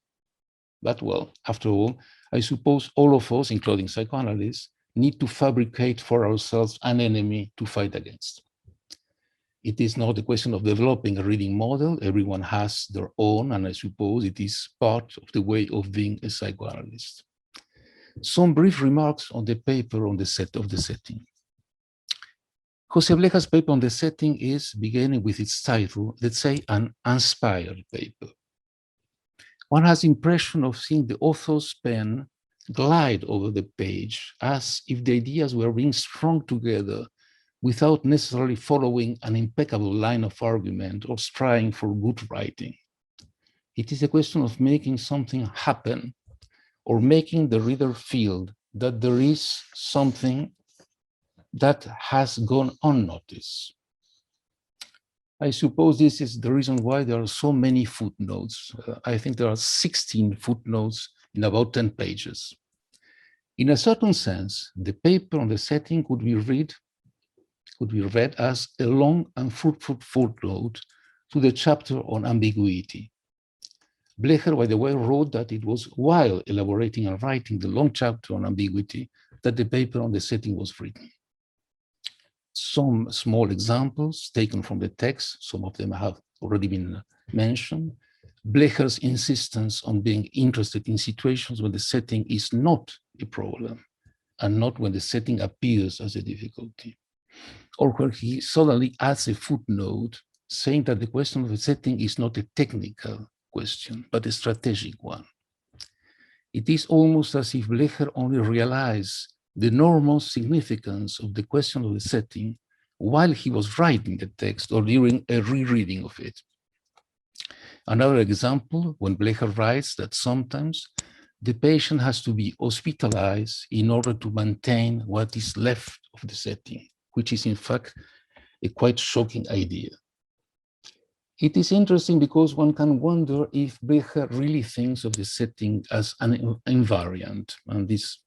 [SPEAKER 7] But well, after all, I suppose all of us, including psychoanalysts, need to fabricate for ourselves an enemy to fight against. It is not a question of developing a reading model. Everyone has their own, and I suppose it is part of the way of being a psychoanalyst. Some brief remarks on the paper on the setting. José Bleger's paper on the setting is, beginning with its title, let's say, an inspired paper. One has the impression of seeing the author's pen glide over the page as if the ideas were being strung together without necessarily following an impeccable line of argument or striving for good writing. It is a question of making something happen or making the reader feel that there is something that has gone unnoticed. I suppose this is the reason why there are so many footnotes. I think there are 16 footnotes in about 10 pages. In a certain sense, the paper on the setting could be read as a long and fruitful footnote to the chapter on ambiguity. Bleger, by the way, wrote that it was while elaborating and writing the long chapter on ambiguity that the paper on the setting was written. Some small examples taken from the text, some of them have already been mentioned. Bleger's insistence on being interested in situations when the setting is not a problem and not when the setting appears as a difficulty. Or where he suddenly adds a footnote saying that the question of the setting is not a technical question, but a strategic one. It is almost as if Bleger only realized the normal significance of the question of the setting while he was writing the text or during a rereading of it. Another example, when Bleger writes that sometimes the patient has to be hospitalized in order to maintain what is left of the setting, which is in fact a quite shocking idea. It is interesting because one can wonder if Bleger really thinks of the setting as an invariant, and this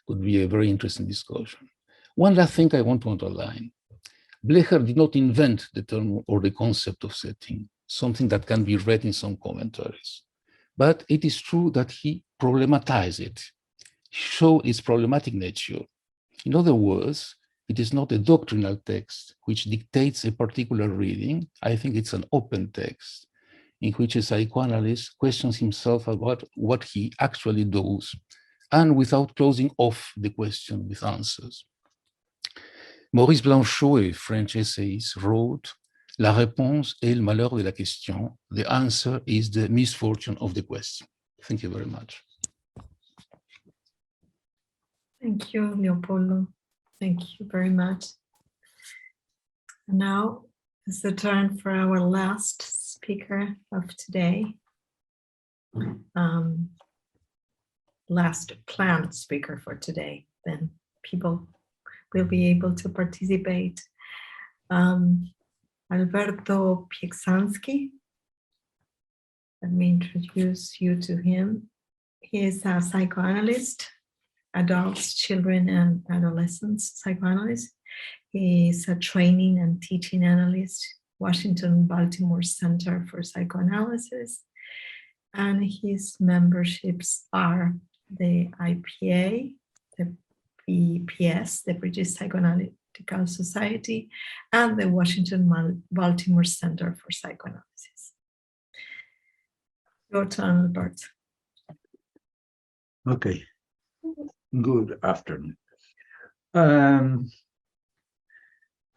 [SPEAKER 7] could be a very interesting discussion. One last thing I want to underline. Bleger did not invent the term or the concept of setting, something that can be read in some commentaries. But it is true that he problematized it, showed its problematic nature. In other words, it is not a doctrinal text which dictates a particular reading. I think it's an open text in which a psychoanalyst questions himself about what he actually does and without closing off the question with answers. Maurice Blanchot, a French essayist, wrote, "La réponse est le malheur de la question. The answer is the misfortune of the question." Thank you very much.
[SPEAKER 2] Thank you, Leopoldo. Thank you very much. And now is the turn for our last speaker of today. Last planned speaker for today. Then people will be able to participate. Alberto Pijansky. Let me introduce you to him. He is a psychoanalyst, adults, children, and adolescents psychoanalyst. He is a training and teaching analyst, Washington Baltimore Center for Psychoanalysis, and his memberships are the IPA, the BPS, the British Psychoanalytic Society, and the Washington Baltimore Center for Psychoanalysis. Your turn, Albert.
[SPEAKER 6] Okay. Good afternoon.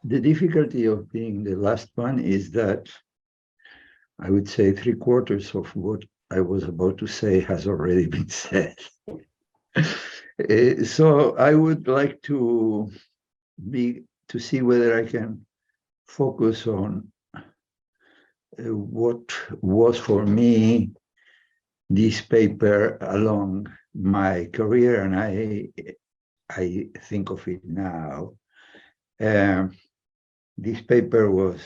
[SPEAKER 6] The difficulty of being the last one is that I would say 3/4 of what I was about to say has already been said. So I would like to see whether I can focus on what was for me this paper along my career, and I think of it now. This paper was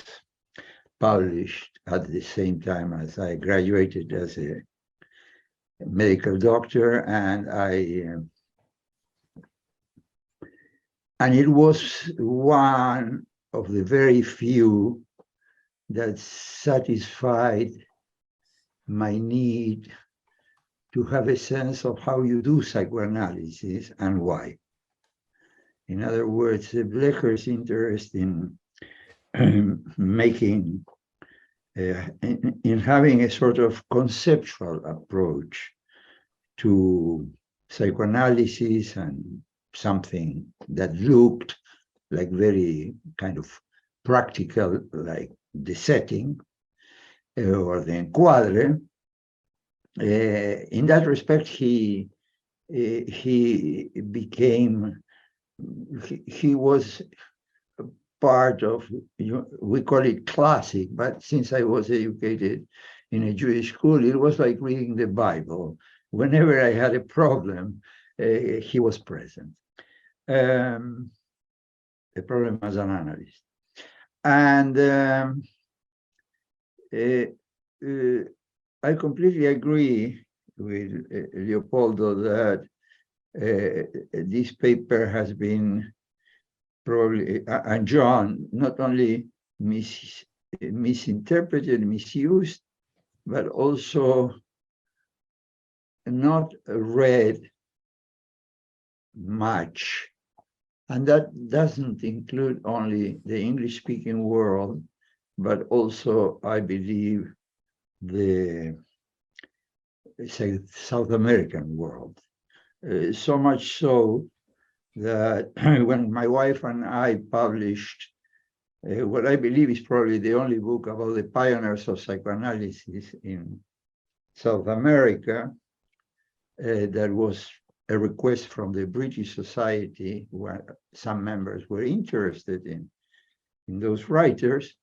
[SPEAKER 6] published at the same time as I graduated as a medical doctor, and I And it was one of the very few that satisfied my need to have a sense of how you do psychoanalysis and why. In other words, Bleger's interest in making, in having a sort of conceptual approach to psychoanalysis and something that looked like very kind of practical, like the setting or the encuadre. In that respect, he became, he was part of, we call it classic, but since I was educated in a Jewish school, it was like reading the Bible. Whenever I had a problem, he was present. A problem as an analyst. And I completely agree with Leopoldo that this paper has been probably, and John, not only misinterpreted, misused, but also not read much. And that doesn't include only the English-speaking world, but also, I believe, the South American world. So much so that when my wife and I published what I believe is probably the only book about the pioneers of psychoanalysis in South America, that was a request from the British Society, where some members were interested in those writers.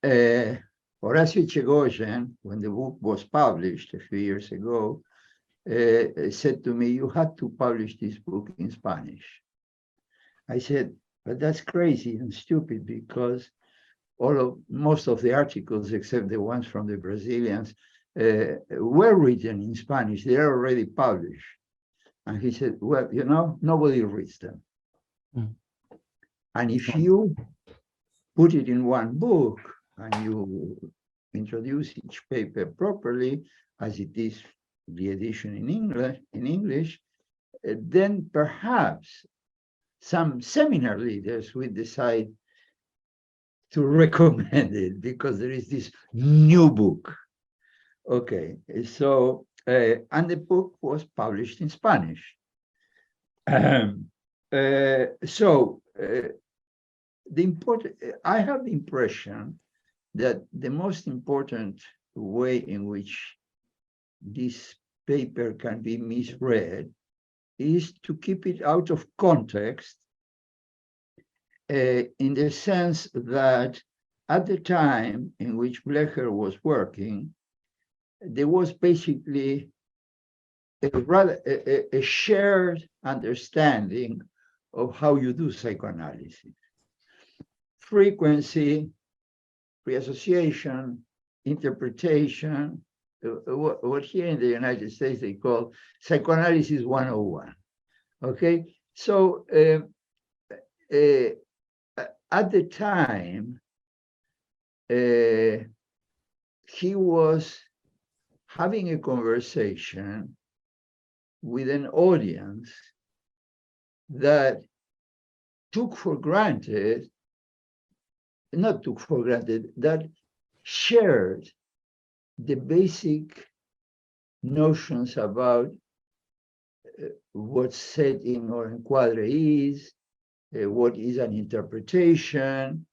[SPEAKER 6] Horacio Echegosian, when the book was published a few years ago, said to me, "You had to publish this book in Spanish." I said, "But that's crazy and stupid, because most of the articles, except the ones from the Brazilians, were written in Spanish. They're already published." And he said, "Well, you know, nobody reads them. And if you put it in one book and you introduce each paper properly, as it is the edition in English, then perhaps some seminar leaders will decide to recommend it, because there is this new book." Okay, so, and the book was published in Spanish. I have the impression that the most important way in which this paper can be misread is to keep it out of context, in the sense that at the time in which Bleger was working, there was basically a shared understanding of how you do psychoanalysis. Frequency, pre-association, interpretation, what here in the United States they call Psychoanalysis 101. Okay, so at the time, he was having a conversation with an audience that took for granted, not took for granted, that shared the basic notions about what setting or encuadre is, what is an interpretation.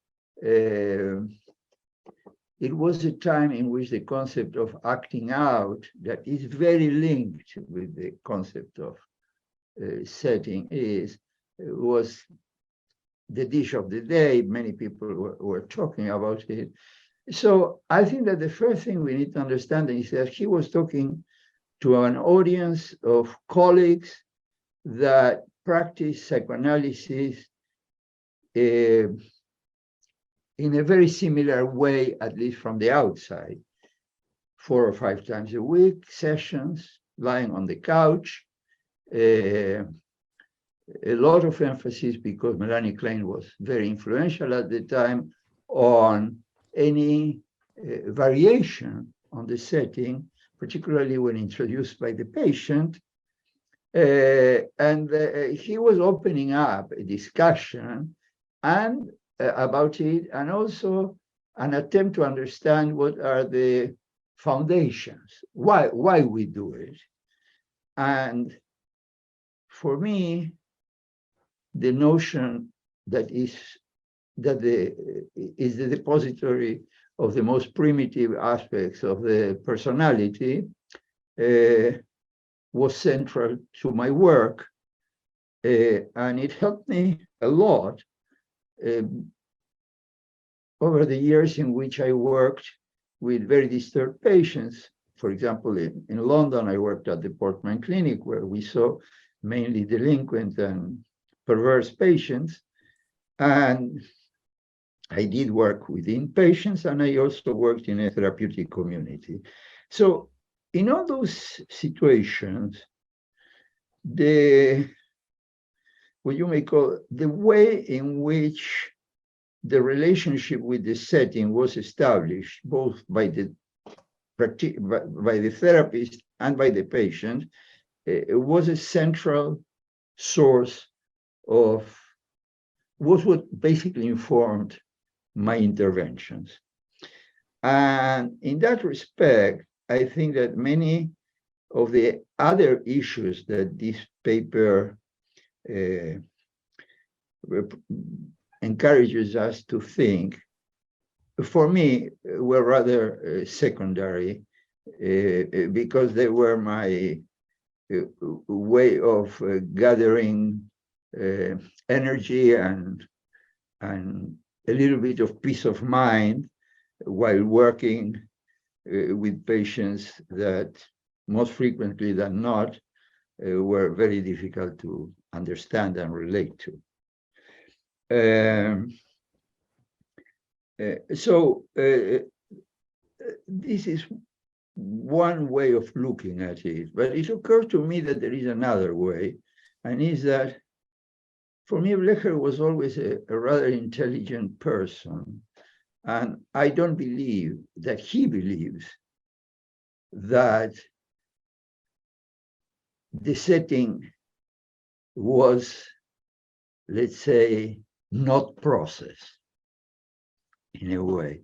[SPEAKER 6] It was a time in which the concept of acting out, that is very linked with the concept of setting, was the dish of the day. Many people were talking about it. So I think that the first thing we need to understand is that he was talking to an audience of colleagues that practice psychoanalysis in a very similar way, at least from the outside. 4 or 5 times a week, sessions, lying on the couch, a lot of emphasis, because Melanie Klein was very influential at the time, on any variation on the setting, particularly when introduced by the patient. And he was opening up a discussion and about it, and also an attempt to understand what are the foundations, why we do it. And for me, the notion that is the depository of the most primitive aspects of the personality was central to my work, and it helped me a lot over the years in which I worked with very disturbed patients. For example, in London, I worked at the Portman Clinic, where we saw mainly delinquent and perverse patients. And I did work within patients, and I also worked in a therapeutic community. So in all those situations, what you may call the way in which the relationship with the setting was established, both by the therapist and by the patient, it was a central source of what basically informed my interventions. And in that respect, I think that many of the other issues that this paper encourages us to think, for me, were rather secondary, because they were my way of gathering energy and a little bit of peace of mind while working with patients that most frequently than not were very difficult to understand and relate to. So this is one way of looking at it, but it occurred to me that there is another way, and is that for me, Bleger was always a rather intelligent person, and I don't believe that he believes that the setting was, let's say, not processed in a way.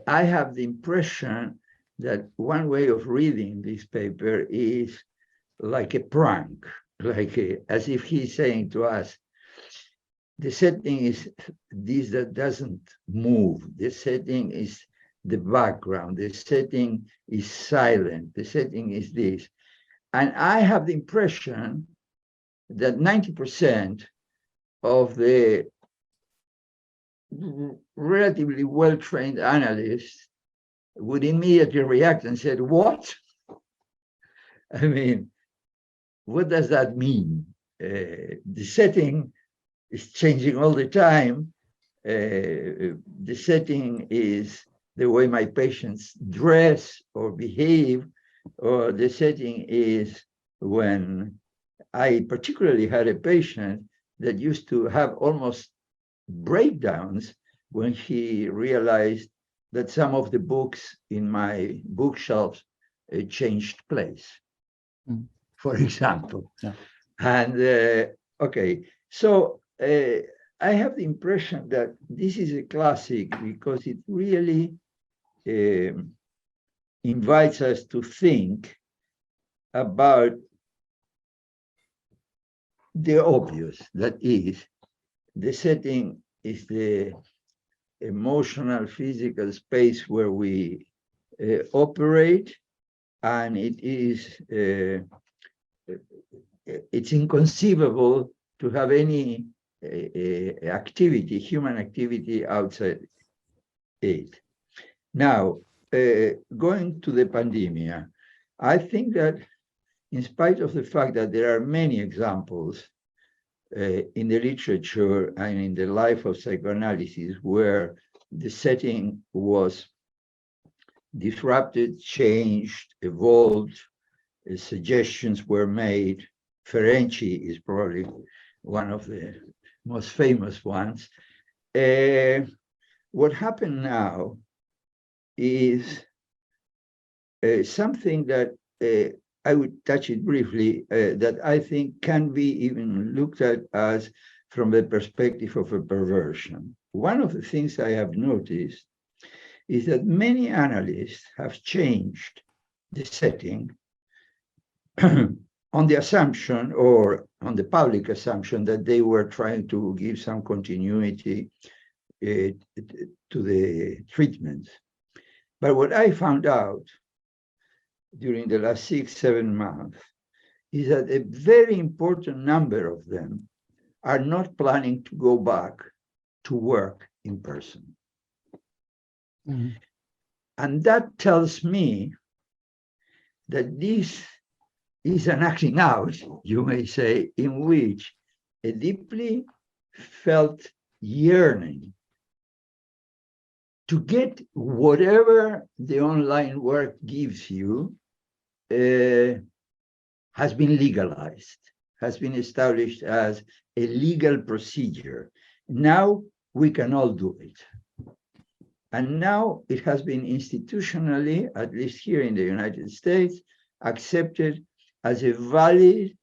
[SPEAKER 6] I have the impression that one way of reading this paper is like a prank, as if he's saying to us, the setting is this that doesn't move. The setting is the background. The setting is silent. The setting is this. And I have the impression that 90% of the relatively well-trained analysts would immediately react and said, what? I mean, what does that mean? The setting is changing all the time. The setting is the way my patients dress or behave, or the setting is when I particularly had a patient that used to have almost breakdowns when he realized that some of the books in my bookshelves changed place, for example. Yeah. And okay, so I have the impression that this is a classic because it really invites us to think about the obvious, that is, the setting is the emotional, physical space where we operate, and it is it's inconceivable to have any activity, human activity outside it. Now, going to the pandemic, I think that in spite of the fact that there are many examples in the literature and in the life of psychoanalysis where the setting was disrupted, changed, evolved, suggestions were made. Ferenczi is probably one of the most famous ones. What happened now is something that I would touch it briefly, that I think can be even looked at as from the perspective of a perversion. One of the things I have noticed is that many analysts have changed the setting on the assumption, or on the public assumption, that they were trying to give some continuity to the treatments. But what I found out during the last 6-7 months is that a very important number of them are not planning to go back to work in person. Mm-hmm. And that tells me that this is an acting out, you may say, in which a deeply felt yearning to get whatever the online work gives you has been legalized, has been established as a legal procedure. Now we can all do it. And now it has been institutionally, at least here in the United States, accepted as a valid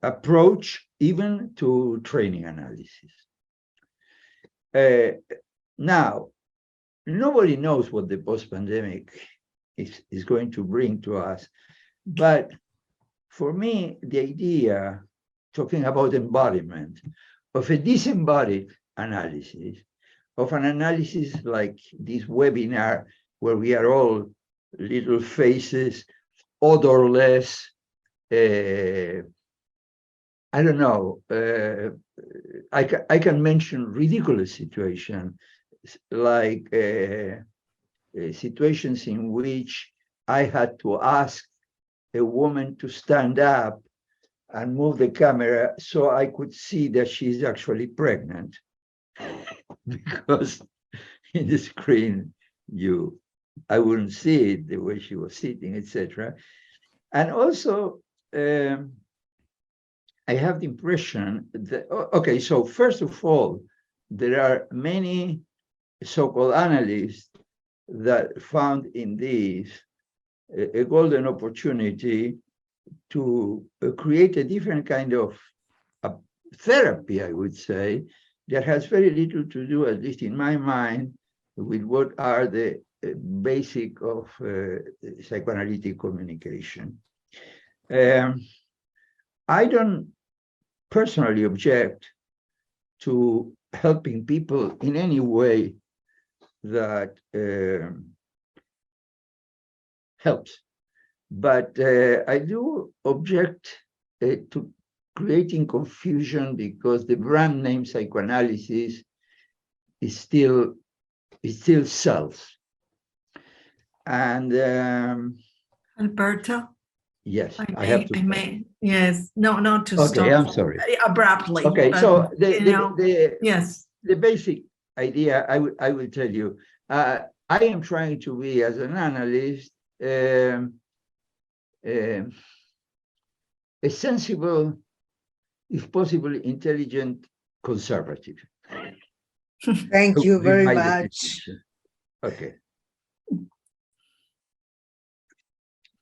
[SPEAKER 6] approach even to training analysis. Now, nobody knows what the post-pandemic is going to bring to us. But for me, the idea, talking about embodiment, of a disembodied analysis, of an analysis like this webinar, where we are all little faces, odorless, I don't know, I can mention ridiculous situations, like situations in which I had to ask a woman to stand up and move the camera so I could see that she's actually pregnant. Because in the screen, I wouldn't see it the way she was sitting, etc. And also, I have the impression that, okay, so first of all, there are many so-called analysts that found in this a golden opportunity to create a different kind of therapy, I would say, that has very little to do, at least in my mind, with what are the basic of psychoanalytic communication. I don't personally object to helping people in any way that helps. But I do object to creating confusion, because the brand name psychoanalysis is still sells. And
[SPEAKER 2] Alberto,
[SPEAKER 6] yes, I have to.
[SPEAKER 2] Yes, not to
[SPEAKER 6] okay,
[SPEAKER 2] stop.
[SPEAKER 6] Okay, I'm sorry.
[SPEAKER 2] Abruptly.
[SPEAKER 6] Okay,
[SPEAKER 2] but,
[SPEAKER 6] so
[SPEAKER 2] yes,
[SPEAKER 6] the basic idea I will tell you. I am trying to be, as an analyst, a sensible, if possible, intelligent conservative.
[SPEAKER 1] Thank you very much.
[SPEAKER 6] Okay.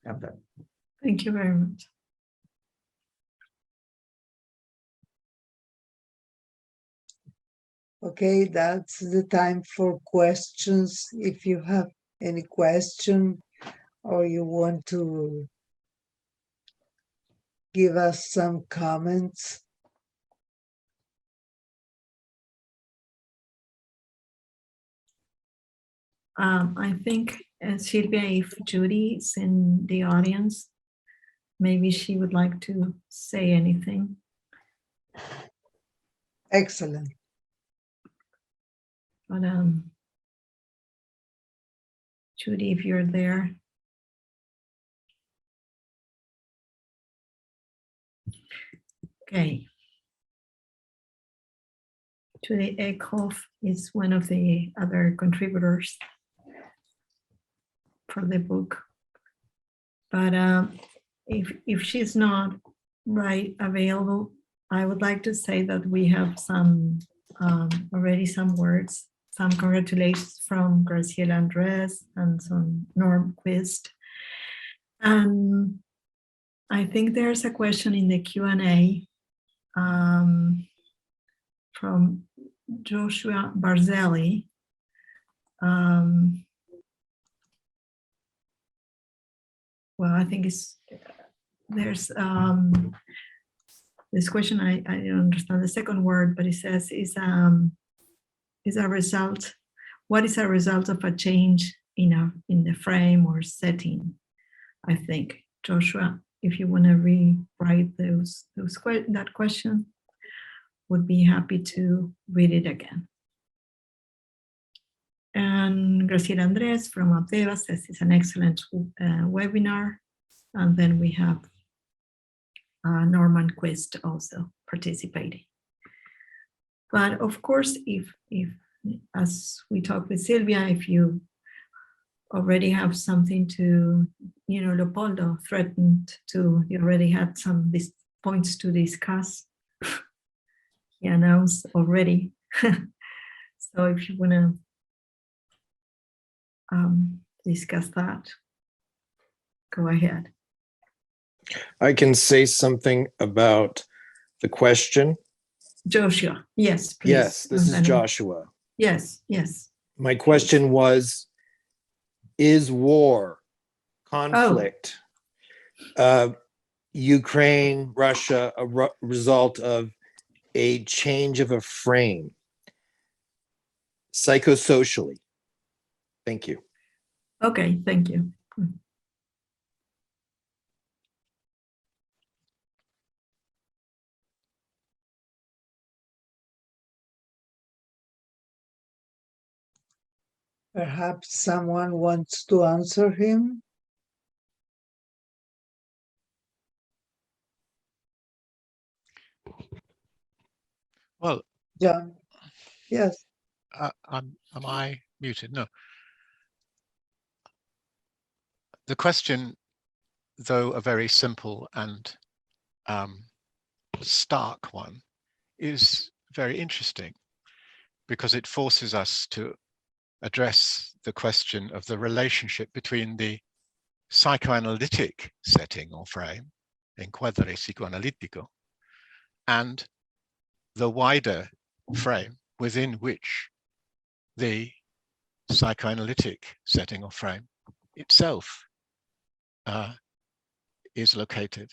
[SPEAKER 6] I'm done.
[SPEAKER 2] Thank you very much.
[SPEAKER 1] Okay, that's the time for questions. If you have any question or you want to give us some comments.
[SPEAKER 2] I think, Silvia, if Judy is in the audience, maybe she would like to say anything.
[SPEAKER 1] Excellent.
[SPEAKER 2] But Judy, if you're there. Okay. Judy Eckhoff is one of the other contributors for the book. But if she's not available, I would like to say that we have some already some words, some congratulations from Graciela Andres and some Norm Quist. And I think there's a question in the Q&A from Joshua Barzelli. Well, I think there's this question, I don't understand the second word, but it says is a result, what is a result of a change in the frame or setting? I think, Joshua, if you want to rewrite that question, would be happy to read it again. And Graciela Andres from Abdeva says it's an excellent webinar. And then we have Norman Quist also participating. But of course, if as we talked with Sylvia, if you already have something to, Leopoldo threatened to, you already had some points to discuss. He announced already. So if you want to discuss that, go ahead.
[SPEAKER 8] I can say something about the question.
[SPEAKER 2] Joshua, yes, please.
[SPEAKER 8] Yes, this is Joshua.
[SPEAKER 2] Yes, yes.
[SPEAKER 8] My question was, is war, conflict, Ukraine, Russia, a result of a change of a frame, psychosocially? Thank you.
[SPEAKER 2] Okay, thank you.
[SPEAKER 1] Perhaps someone wants to answer him.
[SPEAKER 5] Well,
[SPEAKER 1] John, yes.
[SPEAKER 5] am I muted? No. The question, though a very simple and stark one, is very interesting because it forces us to address the question of the relationship between the psychoanalytic setting or frame, encuadre psicoanalítico, and the wider frame within which the psychoanalytic setting or frame itself is located.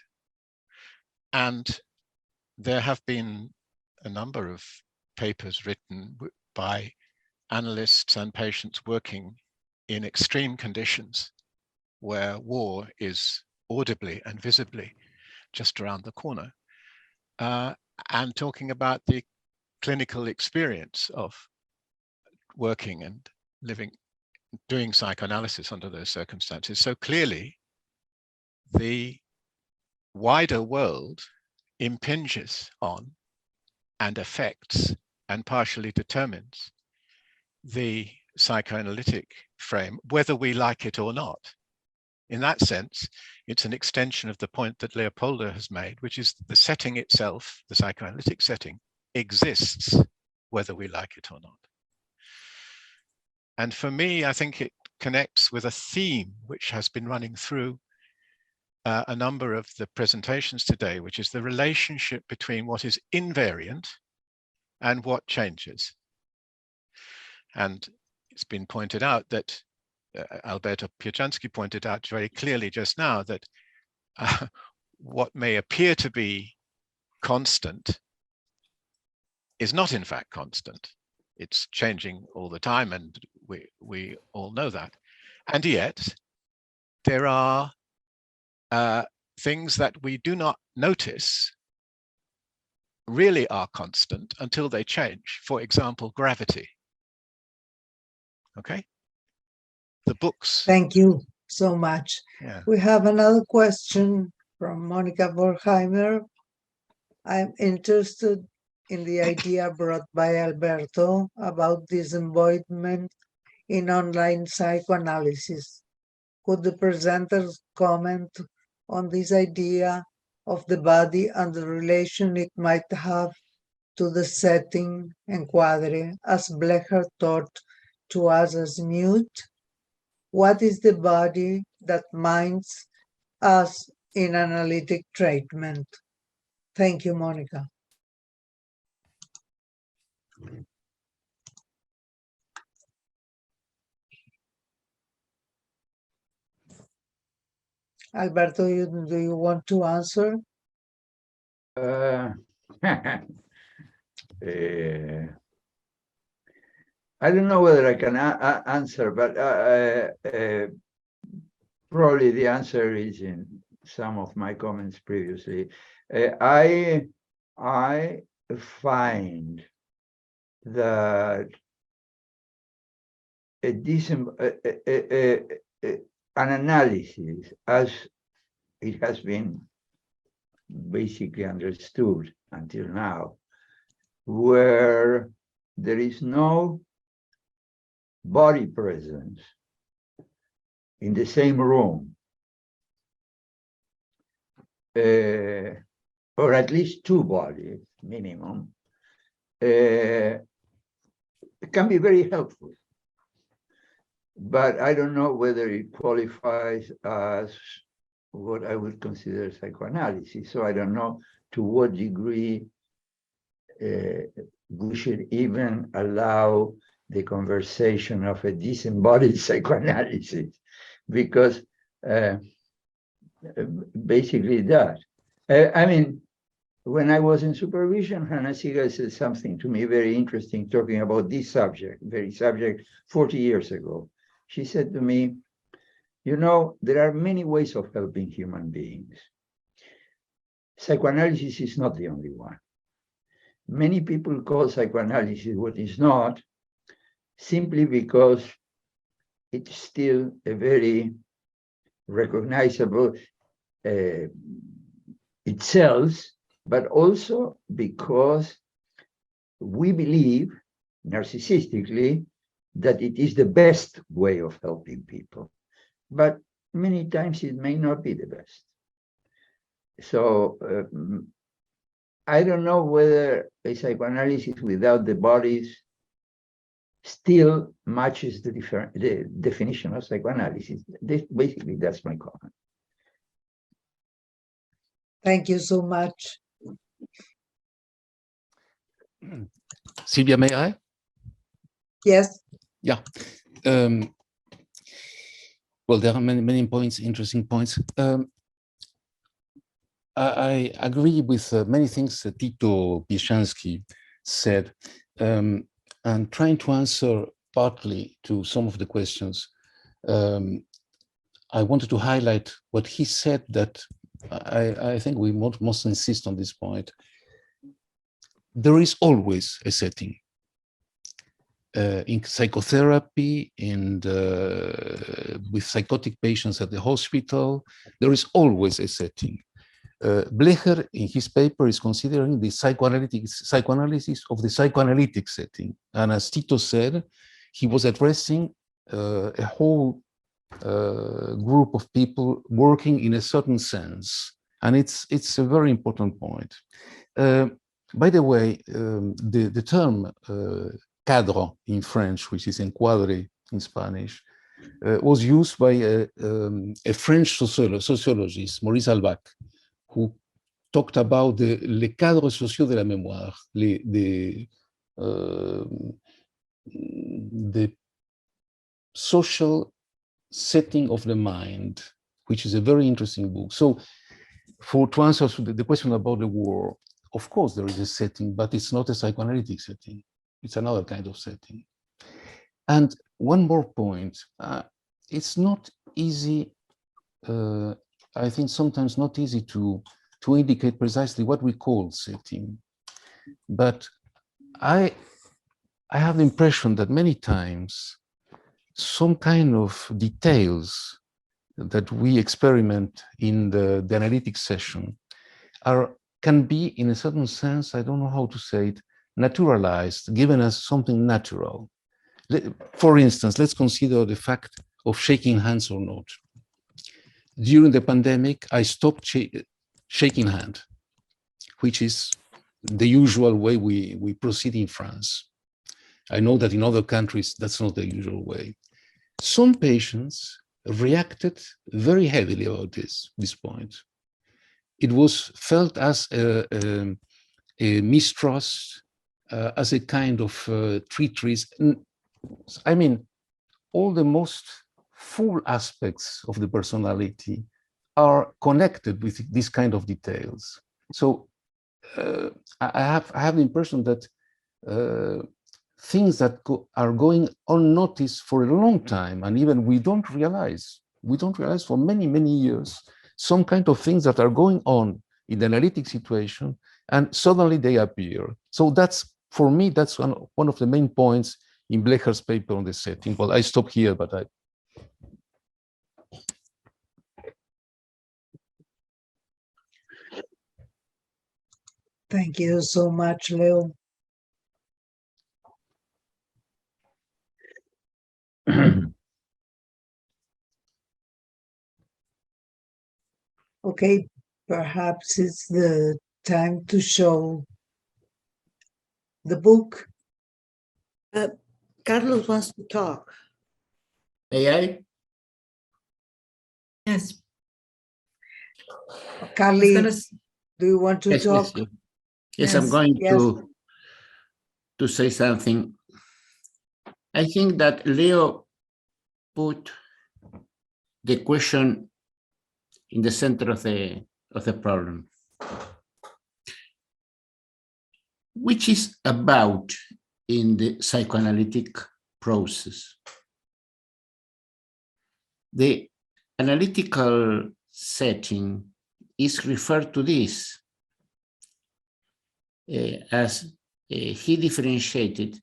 [SPEAKER 5] And there have been a number of papers written by analysts and patients working in extreme conditions where war is audibly and visibly just around the corner, and talking about the clinical experience of working and living, doing psychoanalysis under those circumstances. So clearly, the wider world impinges on and affects and partially determines the psychoanalytic frame, whether we like it or not. In that sense, it's an extension of the point that Leopoldo has made, which is the setting itself, the psychoanalytic setting, exists whether we like it or not. And for me, I think it connects with a theme which has been running through a number of the presentations today, which is the relationship between what is invariant and what changes. And it's been pointed out that Alberto Pijansky pointed out very clearly just now that what may appear to be constant is not in fact constant. It's changing all the time, and we all know that. And yet there are things that we do not notice really are constant until they change. For example, gravity. Okay? The books.
[SPEAKER 1] Thank you so much.
[SPEAKER 5] Yeah.
[SPEAKER 1] We have another question from Monica Borheimer. I'm interested in the idea brought by Alberto about disembodied in online psychoanalysis. Could the presenters comment on this idea of the body and the relation it might have to the setting, enquadre, as Bleger taught to us as mute? What is the body that minds us in analytic treatment? Thank you, Monica. Alberto, do you want to answer?
[SPEAKER 6] I don't know whether I can answer, but probably the answer is in some of my comments previously. I find that a decent an analysis, as it has been basically understood until now, where there is no body presence in the same room, or at least two bodies minimum, it can be very helpful. But I don't know whether it qualifies as what I would consider psychoanalysis. So I don't know to what degree we should even allow the conversation of a disembodied psychoanalysis, because basically that. I mean, when I was in supervision, Hannah Siegel said something to me very interesting, talking about this subject, very subject 40 years ago. She said to me, you know, there are many ways of helping human beings. Psychoanalysis is not the only one. Many people call psychoanalysis what is not, simply because it's still a very recognizable, it sells, but also because we believe narcissistically that it is the best way of helping people. But many times it may not be the best. So I don't know whether a psychoanalysis without the bodies still matches the definition of psychoanalysis. Basically, that's my comment.
[SPEAKER 1] Thank you so much.
[SPEAKER 7] Silvia, may I?
[SPEAKER 1] Yes.
[SPEAKER 7] Yeah. Well, there are many points, interesting points. I agree with many things that Tito Pijansky said, and trying to answer partly to some of the questions. I wanted to highlight what he said, that I think we must insist on this point. There is always a setting. In psychotherapy and with psychotic patients at the hospital, there is always a setting. Bleger, in his paper, is considering the psychoanalysis of the psychoanalytic setting. And as Tito said, he was addressing a whole group of people working in a certain sense. And it's a very important point. By the way, the term cadre in French, which is enquadre in Spanish, was used by a French sociologist, Maurice Halbach, who talked about les cadres sociaux de la mémoire, the social setting of the mind, which is a very interesting book. So to answer the question about the war, of course there is a setting, but it's not a psychoanalytic setting. It's another kind of setting. And one more point, it's not easy, I think sometimes not easy to indicate precisely what we call setting. But I have the impression that many times some kind of details that we experiment in the analytic session can be, in a certain sense, I don't know how to say it, naturalized, given us something natural. For instance, let's consider the fact of shaking hands or not. During the pandemic, I stopped shaking hand, which is the usual way we proceed in France. I know that in other countries, that's not the usual way. Some patients reacted very heavily about this point. It was felt as a mistrust, as a kind of treachery. I mean, all the most full aspects of the personality are connected with this kind of details. So I have the impression that things that are going unnoticed for a long time, and even we don't realize for many, many years, some kind of things that are going on in the analytic situation, and suddenly they appear. So that's, for me, that's one of the main points in Bleger's paper on the setting. Well, I stop here, but I...
[SPEAKER 1] Thank you so much, Leo. Okay, perhaps it's the time to show the book.
[SPEAKER 3] Carlos wants to talk.
[SPEAKER 4] May I?
[SPEAKER 2] Yes.
[SPEAKER 1] Carly,
[SPEAKER 2] gonna
[SPEAKER 1] do you want to
[SPEAKER 4] Yes,
[SPEAKER 1] talk?
[SPEAKER 4] yes, yes, I'm
[SPEAKER 2] Yes,
[SPEAKER 4] going
[SPEAKER 1] yes.
[SPEAKER 4] to say something. I think that Leo put the question in the center of the problem, which is about in the psychoanalytic process. The analytical setting is referred to this as he differentiated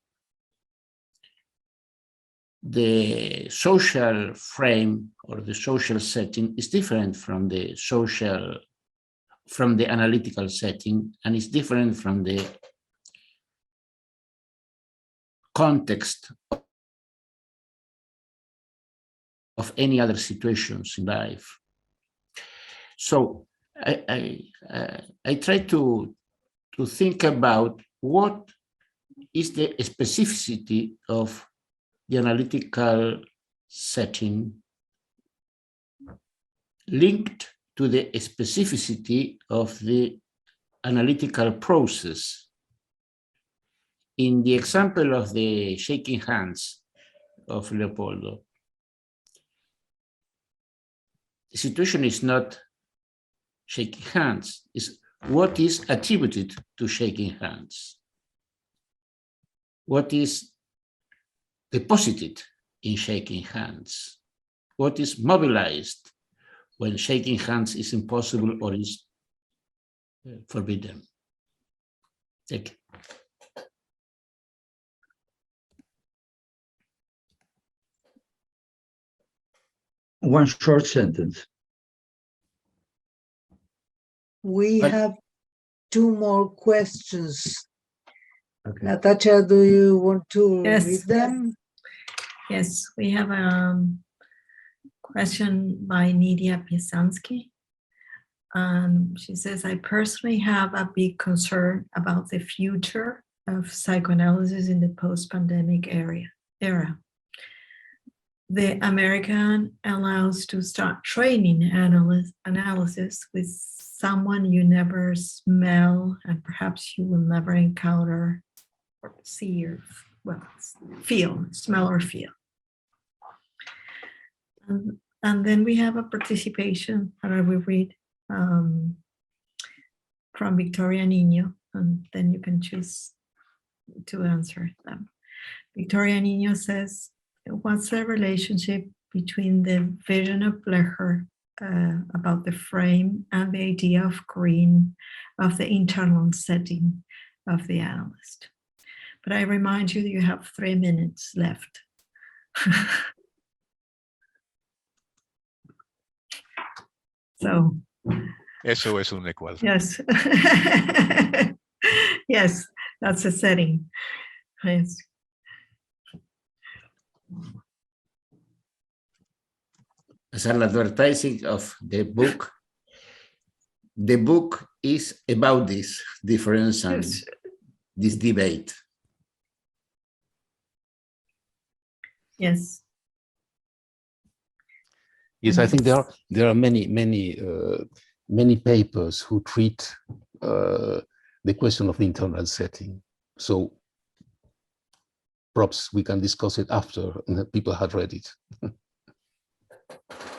[SPEAKER 4] the social frame or the social setting is different from the analytical setting, and is different from the context of any other situations in life. So I try to think about what is the specificity of the analytical setting linked to the specificity of the analytical process. In the example of the shaking hands of Leopoldo, the situation is not shaking hands, it's what is attributed to shaking hands, what is deposited in shaking hands, what is mobilized when shaking hands is impossible or is forbidden. Thank you.
[SPEAKER 6] One short sentence.
[SPEAKER 1] We have two more questions.
[SPEAKER 6] Okay.
[SPEAKER 1] Natasha, do you want to
[SPEAKER 2] Yes.
[SPEAKER 1] read them?
[SPEAKER 2] Yes, we have a question by Nydia Pijansky. She says, I personally have a big concern about the future of psychoanalysis in the post-pandemic era. The American allows to start training analysis with someone you never smell and perhaps you will never encounter or see or smell or feel. And then we have a participation that I will read from Victoria Niño, and then you can choose to answer them. Victoria Niño says, what's the relationship between the vision of Bleger about the frame and the idea of green of the internal setting of the analyst? But I remind you that you have 3 minutes left. So.
[SPEAKER 5] Eso es un igual.
[SPEAKER 2] Yes. Yes, that's a setting. Yes.
[SPEAKER 4] As an advertising of the book, the book is about this difference and
[SPEAKER 2] Yes.
[SPEAKER 4] this debate.
[SPEAKER 2] Yes.
[SPEAKER 7] Yes, I think there are many papers who treat the question of the internal setting. So perhaps we can discuss it after people had read it.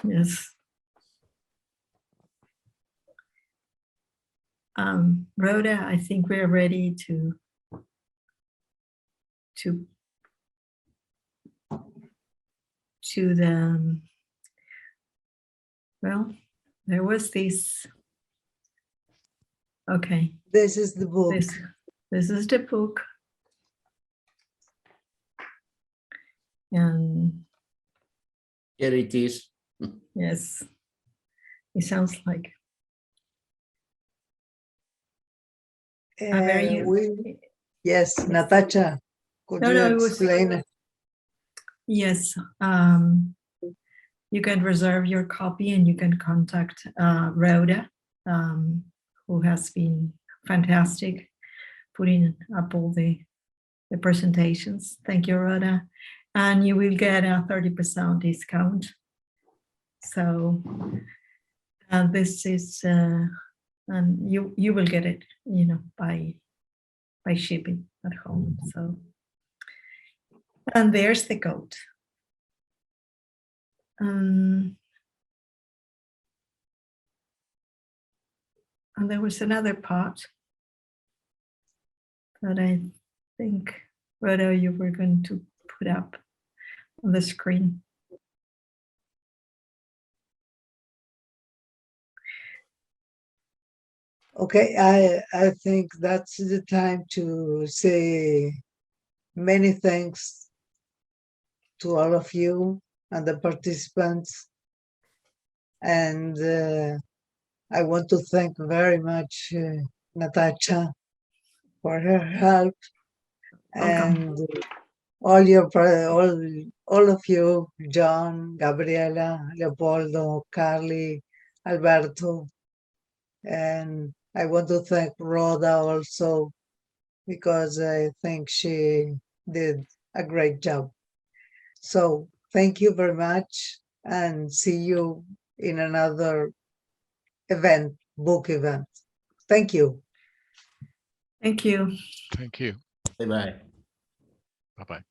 [SPEAKER 2] Yes. Rhoda, I think we're ready to the, well, there was this, okay.
[SPEAKER 1] This is the book.
[SPEAKER 2] This is the book. And
[SPEAKER 4] Here it is.
[SPEAKER 2] yes, it sounds like
[SPEAKER 1] Yes, Natasha, could you explain it?
[SPEAKER 2] Yes, you can reserve your copy and you can contact Rhoda, who has been fantastic putting up all the presentations. Thank you, Rhoda. And you will get a 30% discount. So this is, and you will get it, you know, by shipping at home. So, and there's the code. And there was another part that I think, Rhoda, you were going to put up on the screen.
[SPEAKER 1] Okay, I think that's the time to say many thanks to all of you and the participants. And I want to thank very much Natasha for her help.
[SPEAKER 2] Welcome.
[SPEAKER 1] And all of you, John, Gabriela, Leopoldo, Carly, Alberto, and I want to thank Rhoda also because I think she did a great job. So thank you very much and see you in another event, book event. Thank you.
[SPEAKER 2] Thank you.
[SPEAKER 5] Thank you.
[SPEAKER 4] Bye-bye.
[SPEAKER 5] Bye-bye.